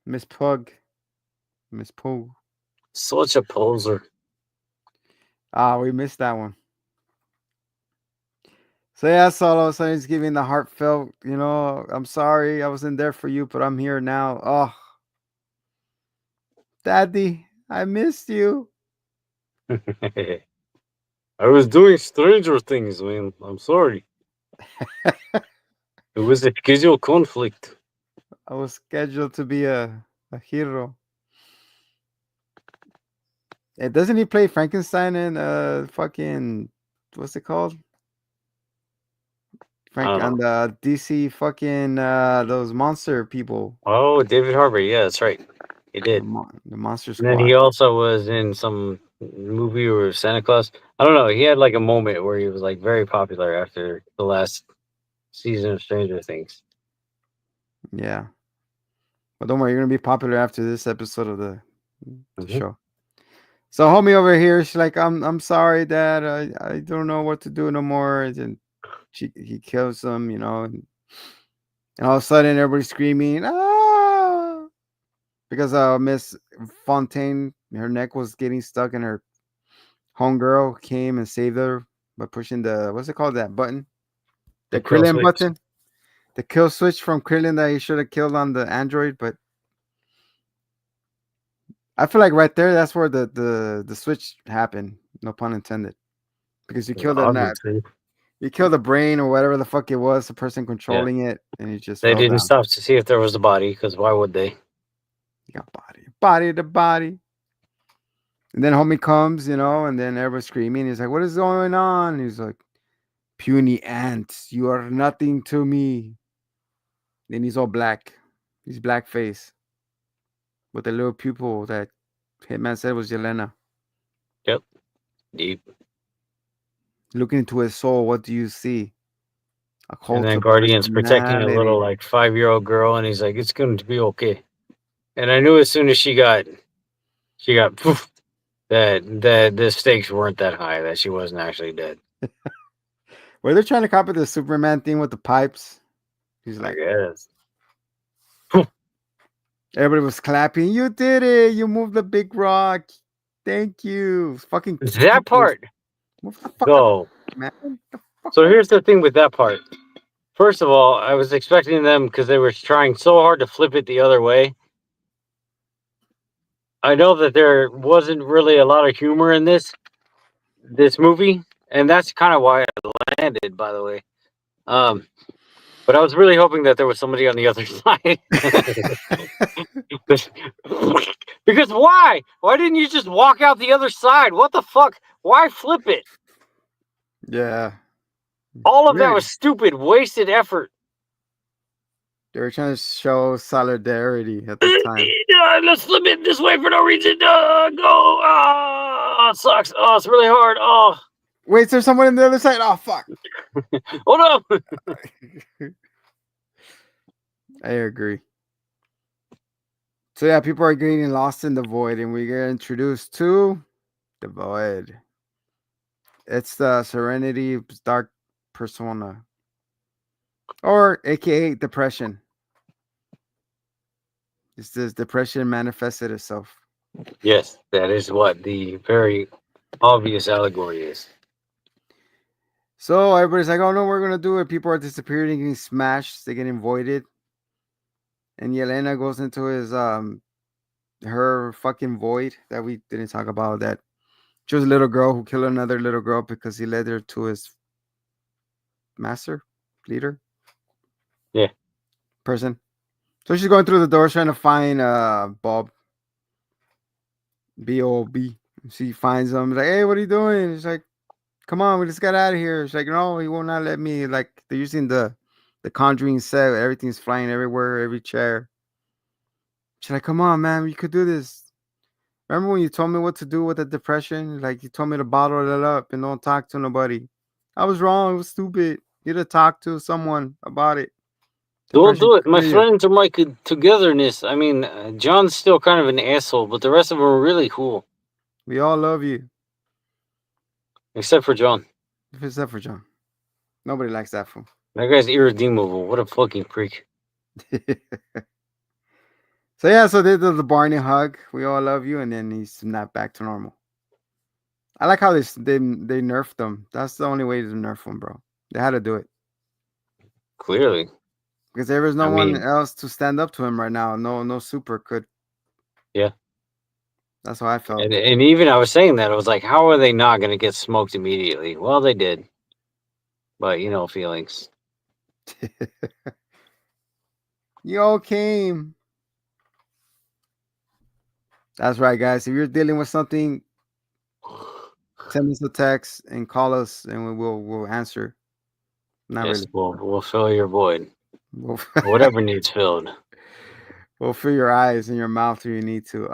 Miss Pug, Miss Pooh. Such a poser. Ah, we missed that one. So yeah, Solo. So he's giving the heartfelt. You know, I'm sorry I wasn't there for you, but I'm here now. Oh, Daddy, I missed you. I was doing Stranger Things, man. I'm sorry. It was a schedule conflict. I was scheduled to be a hero. Doesn't he play Frankenstein in fucking what's it called? I Frank don't on know. the DC fucking those monster people, Oh, David Harbour. Yeah, that's right. He did. the Monster And then he Squad. also was in some movie or Santa Claus. I don't know. He had like a moment where he was like very popular after the last season of Stranger Things. Yeah, but don't worry, you're gonna be popular after this episode of the Hmm. show. So homie over here, she's like, I'm sorry, Dad. I don't know what to do no more. And he kills him, and all of a sudden everybody's screaming, ah, because Miss Fontaine, her neck was getting stuck, and her homegirl came and saved her by pushing the what's it called, that button, the The kill Krillin switch. button, the kill switch from Krillin that he should have killed on the android. But I feel like right there, that's where the switch happened. No pun intended, because Obviously, you kill the brain or whatever the fuck it was, the person yeah. controlling it, and he just They fell didn't down. stop to see if there was a body, because why would they? You got body to body. And then homie comes, and then everybody's screaming. He's like, "What is going on?" He's like, "Puny ants, you are nothing to me." Then he's all black. He's blackface with a little pupil that Hitman said was Yelena. Yep. Deep. Looking into his soul, what do you see? A And cult then of Guardian's protecting a little personality. like 5-year-old girl, and he's like, "It's going to be okay." And I knew as soon as she got poof, that the stakes weren't that high, that she wasn't actually dead. Were they trying to copy the Superman thing with the pipes? He's I like, guess. everybody was clapping. You did it. You moved the big rock. Thank you. Fucking That keepers. part, Move the fuck up, though. man. The fuck So up. here's the thing with that part. First of all, I was expecting them, because they were trying so hard to flip it the other way. I know that there wasn't really a lot of humor in this movie, and that's kind of why it landed. By the way, um, but I was really hoping that there was somebody on the other side. Because why? Why didn't you just walk out the other side? What the fuck? Why flip it? Yeah. All of that Weird. was stupid, wasted effort. They were trying to show solidarity at the time. Let's flip it this way for no reason. Go. Ah, it sucks. Oh, it's really hard. Oh, Wait, is there someone on the other side? Oh, fuck. oh no. I agree. So, yeah, people are getting lost in the void, and we get introduced to the void. It's the Serenity Dark Persona, or AKA Depression. It's this depression manifested itself. Yes, that is what the very obvious allegory is. So everybody's like, "Oh no, we're gonna do it." People are disappearing, getting smashed, they're getting voided, and Yelena goes into his her fucking void that we didn't talk about. That she was a little girl who killed another little girl because he led her to his master, leader, Yeah. person. So she's going through the door trying to find Bob, Bob. She finds him. He's like, "Hey, what are you doing?" She's like, "Come on, we just got out of here." She's like, "No, he will not let me." Like they're using the Conjuring set. Everything's flying everywhere, every chair. She's like, "Come on, man, you could do this. Remember when you told me what to do with the depression? Like you told me to bottle it up and don't talk to nobody. I was wrong. It was stupid. You had to talk to someone about it. Don't Depression do it. My killed you. friends are my togetherness. I mean, John's still kind of an asshole, but the rest of them are really cool, We all love you, except for John. except for John. Nobody likes that fool." That guy's irredeemable. What a fucking freak. So yeah, so they did the Barney hug. We all love you, and then he's snapped back to normal. I like how they nerfed them. That's the only way to nerf them, bro. They had to do it Clearly. because there was I no one mean, else to stand up to him right now. No super could. yeah. That's how I felt. And even I was saying that, I was like, how are they not going to get smoked immediately? Well, they did. But, feelings. You all came. That's right, guys. If you're dealing with something, send us a text and call us, and we'll answer. Not Yes, really. we'll fill your void. We'll, Whatever needs filled. we'll fill your eyes and your mouth if you need to.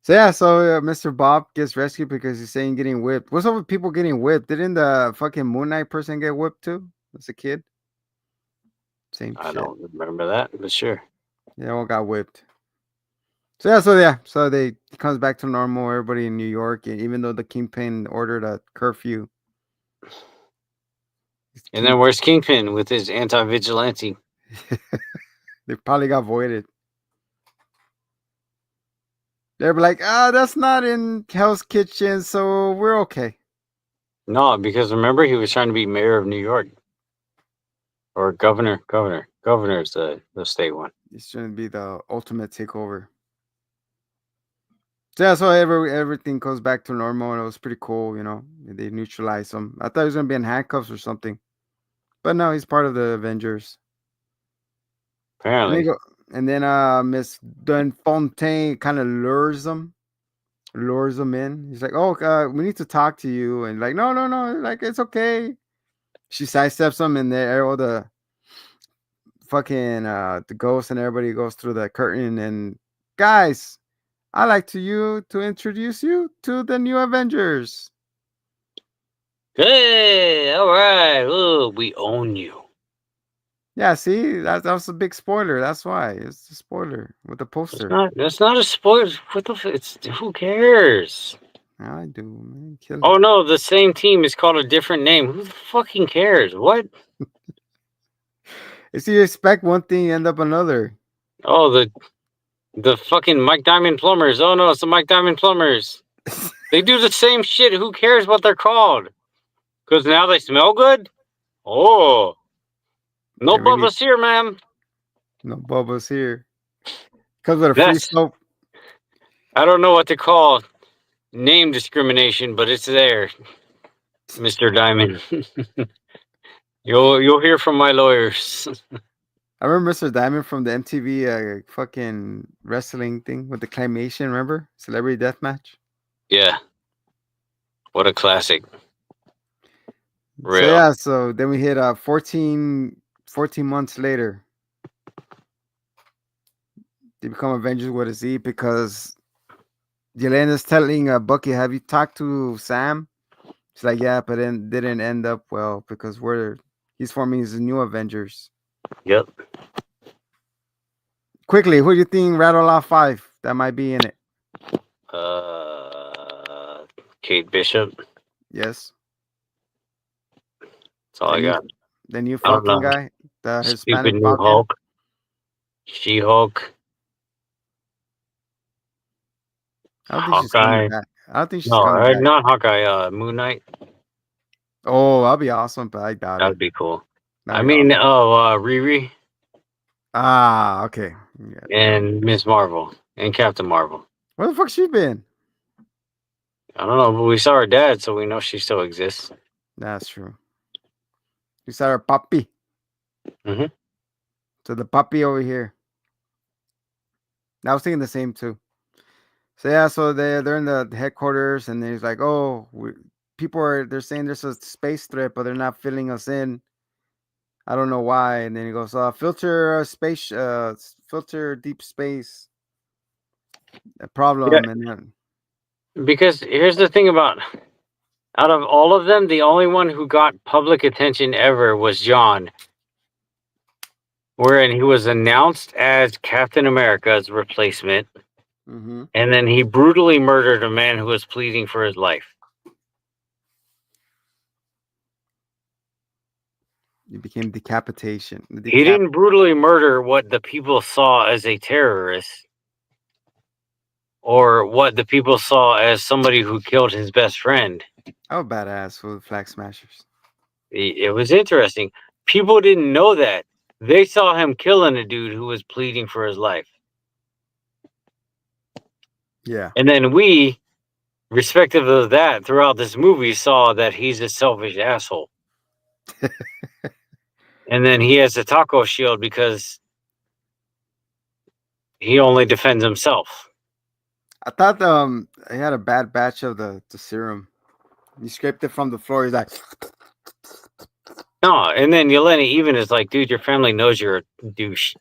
So yeah, so Mr. Bob gets rescued because he's saying getting whipped. What's up with people getting whipped? Didn't the fucking Moon Knight person get whipped too? As a kid, same I shit. don't remember that, but sure. They all got whipped. So they it comes back to normal. Everybody in New York, and even though the Kingpin ordered a curfew, And then where's Kingpin with his anti-vigilante? they probably got voided. They're like, that's not in Hell's Kitchen, so we're okay. No, because remember he was trying to be mayor of New York or governor. Governor's the state one. It shouldn't be the ultimate takeover. So everything goes back to normal, and it was pretty cool. They neutralized him. I thought he was gonna be in handcuffs or something, but no, he's part of the Avengers. And Apparently, Miss Dunfontaine kind of lures him in. He's like, "Oh, we need to talk to you," and like, "No, no, no, like it's okay." She sidesteps him, and there all the fucking the ghost and everybody goes through the curtain. And guys, I like to introduce you to the new Avengers. hey, all right, ooh, we own you. Yeah, see, that was a big spoiler. That's why it's a spoiler with the It's poster. not. That's not a spoiler. What the? It's who cares? I do, man. Kill Oh it. no, the same team is called a different name. Who the fucking cares? What? If you expect one thing, you end up another. Oh, the fucking Mike Diamond Plumbers. Oh no, it's the Mike Diamond Plumbers. They do the same shit. Who cares what they're called? Because now they smell good? Oh. No They really bubbles here, ma'am. no bubbles here. Comes with a free That's, soap. I don't know what to call name discrimination, but it's there, Mr. Diamond. You'll hear from my lawyers. I remember Mr. Diamond from the MTV fucking wrestling thing with the claymation. Remember Celebrity Deathmatch? Yeah. What a classic. So Real. yeah, so then we hit 14 months later. They become Avengers with a Z because Yelena's telling Bucky, "Have you talked to Sam?" She's like, "Yeah, but then didn't end up well because he's forming his new Avengers." Yep. Quickly, who do you think rattle off 5 that might be in it? Kate Bishop. Yes, That's all the I new got. the new I don't Falcon know. guy, the Stupid Hispanic new Falcon. Hulk. She-Hulk. I don't think she's coming Hawkeye. back. I don't think she's No, coming back. not Hawkeye. Moon Knight. Oh, that'll be awesome, but I doubt it. That'd be cool. That'd I be mean, awesome. Riri Okay. Yeah. and Miss Marvel and Captain Marvel. Where the fuck she been? I don't know, but we saw her dad, so we know she still exists. That's true. We saw her puppy. Mm-hmm. So the puppy over here. I was thinking the same too. So yeah, so they're in the headquarters, and then he's like, "Oh, they're saying there's a space threat, but they're not filling us in. I don't know why." And then he goes, filter deep space, a Yeah, problem." And then because here's the thing about out of all of them, the only one who got public attention ever was John, wherein he was announced as Captain America's replacement, mhm, and then he brutally murdered a man who was pleading for his life. it became decapitation. He didn't brutally murder what the people saw as a terrorist or what the people saw as somebody who killed his best friend. Oh, badass with Flag Smashers. It was interesting. People didn't know that. They saw him killing a dude who was pleading for his life. Yeah. And then we, respective of that, throughout this movie, saw that he's a selfish asshole. And then he has a taco shield because he only defends himself. I thought he had a bad batch of the serum. He scraped it from the floor. He's like, No, and then Yelena even is like, dude, your family knows you're a douche.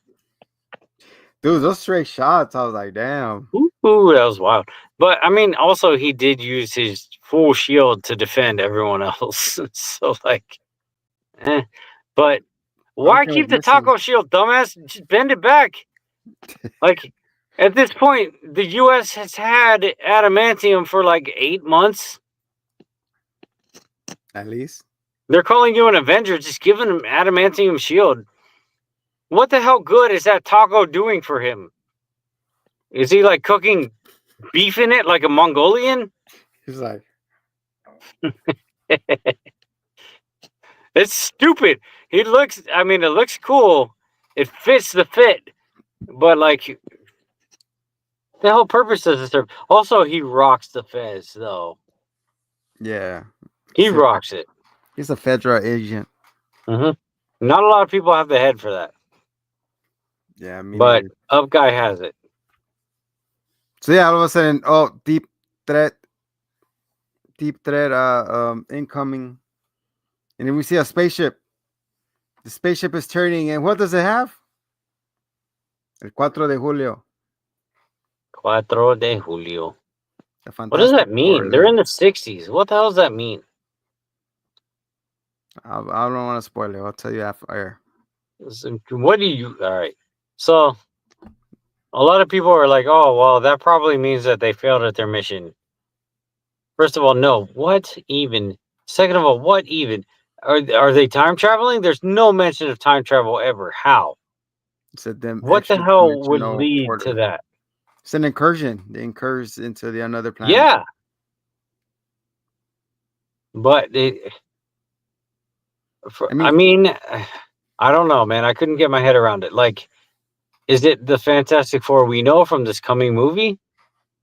dude, those straight shots. I was like, damn. Ooh, that was wild. But I mean, also he did use his full shield to defend everyone else. So like, but Only why thing was keep the missing. taco shield, dumbass? Just bend it back. Like At this point, the U.S. has had adamantium for like 8 months. At least. They're calling you an Avenger, just giving him adamantium shield. What the hell good is that taco doing for him? Is he like cooking beef in it like a Mongolian? He's like, It's stupid. He looks, I mean, it looks cool. It fits the fit. But like, the whole purpose does it serve? Also, he rocks the fez, though. yeah. He He's a, rocks it. he's a federal agent. Hmm. Not a lot of people have the head for that. Yeah, me But neither. Up Guy has it. So yeah, all of a sudden, oh, threat, deep threat, incoming, and then we see a spaceship. The spaceship is turning, and what does it have? El 4 de Julio. 4 de Julio. The What does Fantastic that Four. mean? They're in the 60s. What the hell does that mean? I don't want to spoil it. I'll tell you after air. What do you. All right. So, a lot of people are like, oh, well, that probably means that they failed at their mission. First of all, no. What even? Second of all, what even? Are they time traveling? There's no mention of time travel ever. How? It's a What the hell would extra-dimensional lead to portal. that? It's an incursion. They incurs into the another planet. Yeah. But I mean, I don't know, man. I couldn't get my head around it. Like, is it the Fantastic Four we know from this coming movie?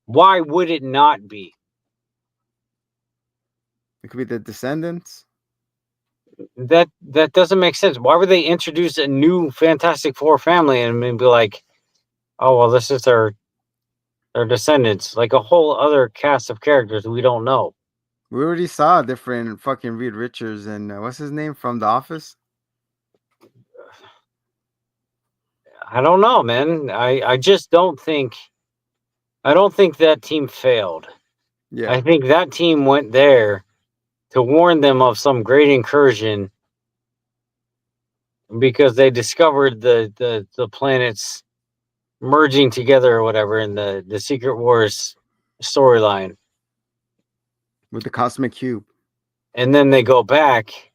Why would it not be? It could be the Descendants. That doesn't make sense. Why would they introduce a new Fantastic Four family and be like, oh well, this is their descendants, like a whole other cast of characters we don't know. We already saw different fucking Reed Richards and what's his name from The Office. I don't know, man. I just don't think. I don't think that team failed. Yeah, I think that team went there to warn them of some great incursion because they discovered the planets merging together or whatever in the Secret Wars storyline. with the Cosmic Cube. And then they go back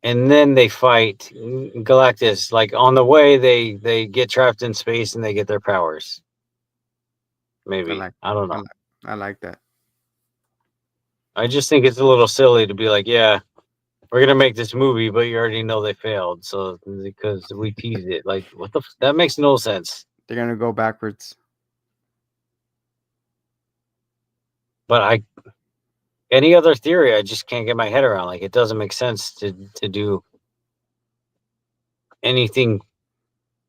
and then they fight Galactus. Like on the way they get trapped in space and they get their powers. Maybe. I don't know. I like that. I just think it's a little silly to be like, yeah, we're gonna make this movie, but you already know they failed, so because we teased it. Like, what the? That makes no sense. They're gonna go backwards. But any other theory, I just can't get my head around. Like, it doesn't make sense to do anything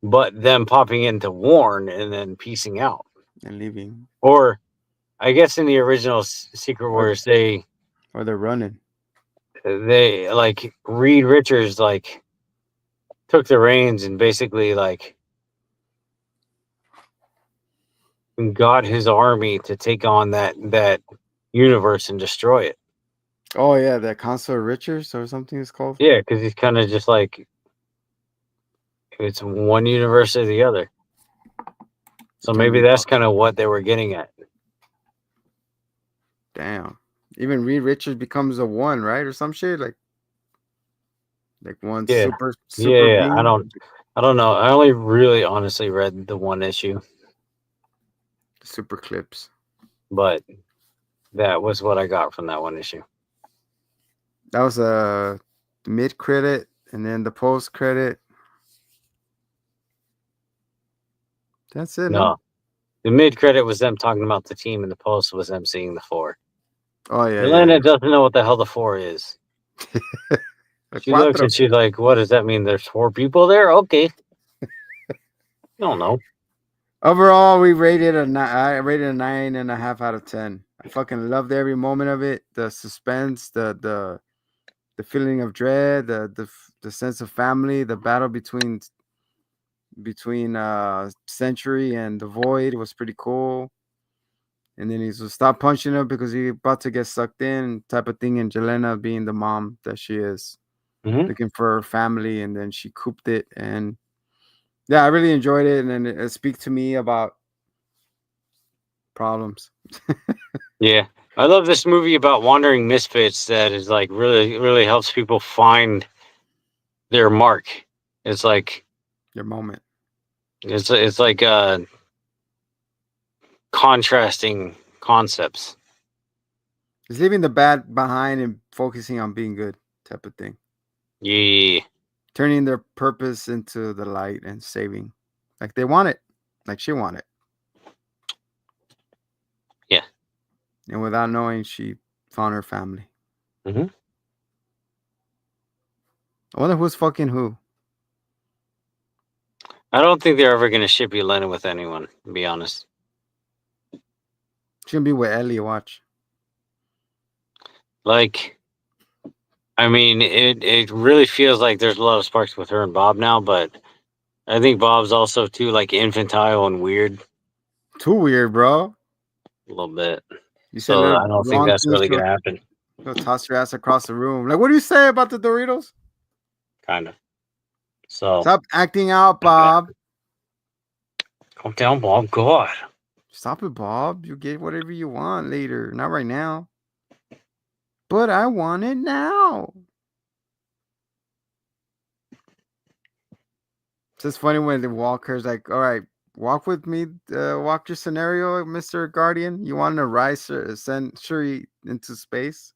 but them popping into Warren and then piecing out. And leaving. Or, I guess in the original Secret Wars, they Or they're running. like Reed Richards like took the reins and basically like got his army to take on that universe and destroy it. Oh yeah, that Consul Richards or something is called. Yeah, because he's kind of just like it's one universe or the other. So maybe that's kind of what they were getting at. Damn. Even Reed Richards becomes a one, right, or some shit like one super. Yeah. Being. I don't know. I only really honestly read the one issue. Super clips. But that was what I got from that one issue. That was a mid credit and then the post credit. That's it. No. The mid credit was them talking about the team, and the post was them seeing the four. Oh yeah. Yelena doesn't know what the hell the four is. She looks and she's like, "What does that mean? There's 4 people there? Okay." I don't know. Overall, we rated I rated a 9.5 out of 10. I fucking loved every moment of it. The suspense, the feeling of dread, the sense of family, the battle between Century and the Void was pretty cool. And then he's stop punching her because he's about to get sucked in, type of thing. And Jelena being the mom that she is, looking for her family, and then she cooped it. And Yeah, I really enjoyed it, and then it speak to me about problems. Yeah. I love this movie about wandering misfits that is like really, really helps people find their mark. It's like Your moment. it's like contrasting concepts. It's leaving the bad behind and focusing on being good, type of thing. Yeah. Turning their purpose into the light and saving, like they want it, like she wanted, Yeah. and without knowing, she found her family. Hmm. I wonder who's fucking who. I don't think they're ever gonna ship Yelena with anyone, to be honest. She's gonna be with Ellie. Watch. Like, I mean, it really feels like there's a lot of sparks with her and Bob now, but I think Bob's also too like infantile and weird Too weird, bro. a little bit. You say So little I don't think wrong that's things, really gonna happen. she'll toss your ass across the room. Like, what do you say about the Doritos? Kind of. So Stop acting out, Bob. calm down, Bob. God. Stop it, Bob. You get whatever you want later, not right now. But I want it now. It's just funny when the walker's like, all right, walk with me, walk your scenario, Mr. Guardian. You want to rise a century into space?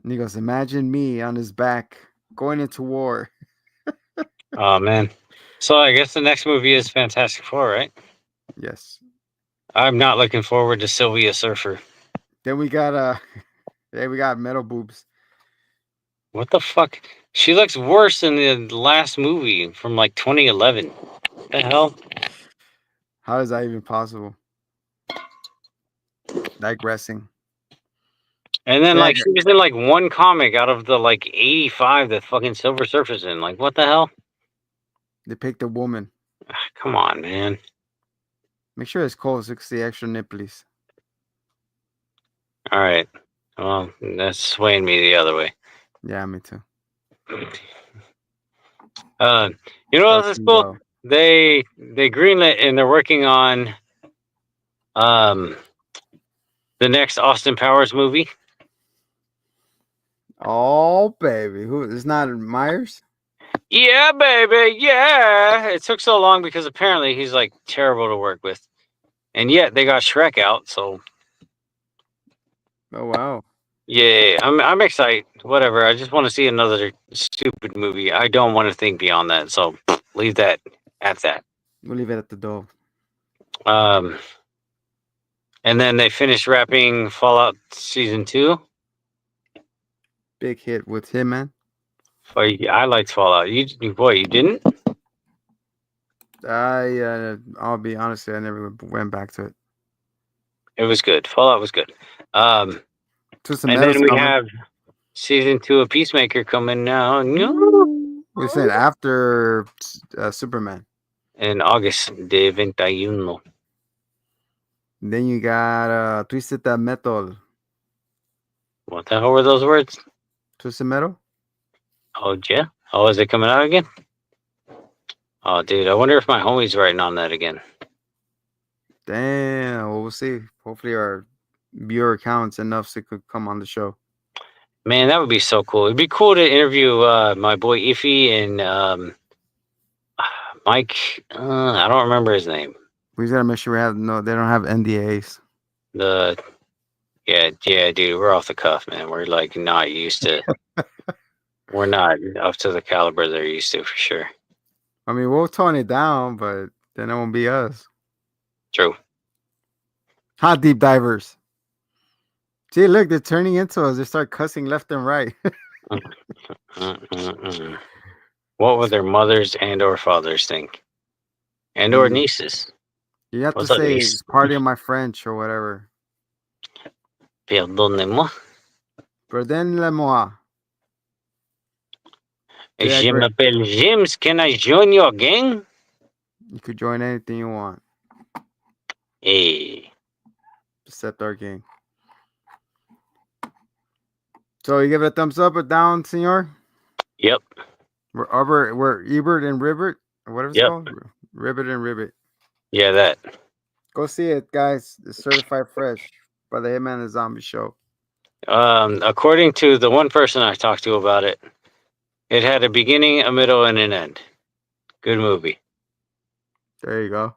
And he goes, imagine me on his back going into war. Oh man. So I guess the next movie is Fantastic Four, right? Yes. I'm not looking forward to Sylvia Surfer. Then we got yeah, we got metal boobs. What the fuck? She looks worse than the last movie from like 2011. What the hell? How is that even possible? Digressing. And then Yeah, like she was in like one comic out of the like 85 that fucking Silver Surfer's in. Like what the hell? they picked a woman. Come on, man. Make sure it's cold so you can see extra nipples. All right. Well, that's swaying me the other way. Yeah, me too. Uh, you know what else Trust is me, cool? bro. They greenlit and they're working on um the next Austin Powers movie. Oh, baby. Who? It's not Myers? Yeah, baby. Yeah. It took so long because apparently he's like terrible to work with. And yet they got Shrek out, so Oh, wow. yeah, I'm excited. Whatever. I just want to see another stupid movie. I don't want to think beyond that. So leave that at that. We'll leave it at the door. Um, and then they finished wrapping Fallout Season 2. Big hit with him, man. I liked Fallout. Boy, you didn't? I'll be honest, I never went back to it. It was good. Fallout was good. Um, Twisted and Metal's then we coming. have Season 2 of Peacemaker coming now. We said after Superman. In August de 21. Then you got Twisted Metal. What the hell were those words? Twisted Metal? Oh, yeah. Oh, is it coming out again? Oh, dude, I wonder if my homie's writing on that again. Damn. Well, we'll see. Hopefully our viewer counts enough so it could come on the show. Man, that would be so cool. It'd be cool to interview my boy Ify and Mike. I don't remember his name. We just gotta make sure they don't have NDAs. Yeah, dude, we're off the cuff, man. We're like not used to. We're not up to the caliber they're used to for sure. I mean, we'll tone it down, but then it won't be us. True. Hot deep divers. See, look, they're turning into us. They start cussing left and right. What would their mothers and or fathers think, and or nieces? You have to What's up, say niece? "pardon my French" or whatever. Pardonnez-moi. Pardonnez-moi. Je m'appelle James. Can I join your gang? You could join anything you want, Hey. except our gang. So you give it a thumbs up or down, senor? Yep. We're Ebert and Ribbit, or whatever it's Yep. called. Ribbit and Ribbit. Yeah, that. Go see it, guys. It's certified fresh by the Hitman and the Zombie Show. According to the one person I talked to about it, it had a beginning, a middle, and an end. Good movie. There you go.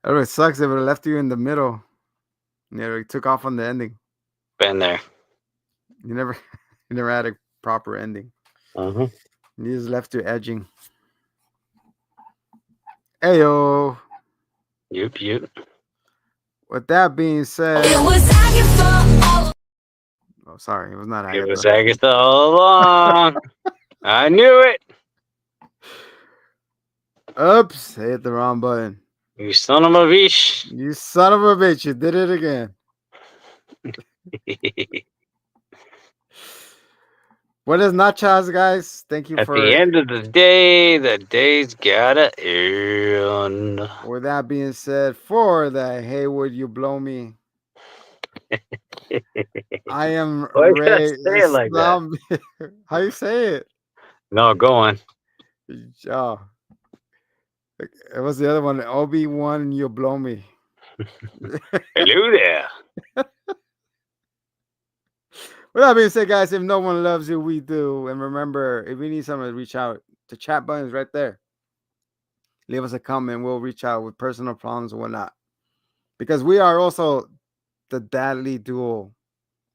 It sucks if it left you in the middle. It took off on the ending. Been there. You never had a proper ending. Uh-huh. You just left you edging. Ayo. Yep. With that being said, It was Agatha. oh, sorry, it was not It Agatha. was Agatha all along. I knew it. Oops, I hit the wrong button. You son of a bitch. You son of a bitch, you did it again. What is nachos, guys? Thank you At for the end of the day's gotta end. With that being said, for the hey, would you blow me? I am Why you gotta Ray. say it like that? How you say it? No, go on. Oh. It was the other one. Obi-Wan, you blow me. Hello there. With that being said, guys, if no one loves you, we do. And remember, if we need someone to reach out, the chat button is right there. Leave us a comment. We'll reach out with personal problems and whatnot. Because we are also the dadly duo.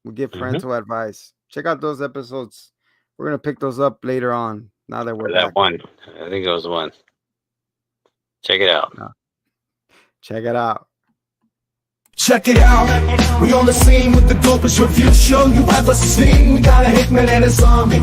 We give parental advice. Check out those episodes. We're going to pick those up later on. Now that we're back. That one. I think it was one. Check it out. Check it out. Check it out. We on the scene with the dopest review show you ever seen. We got a hitman and a zombie.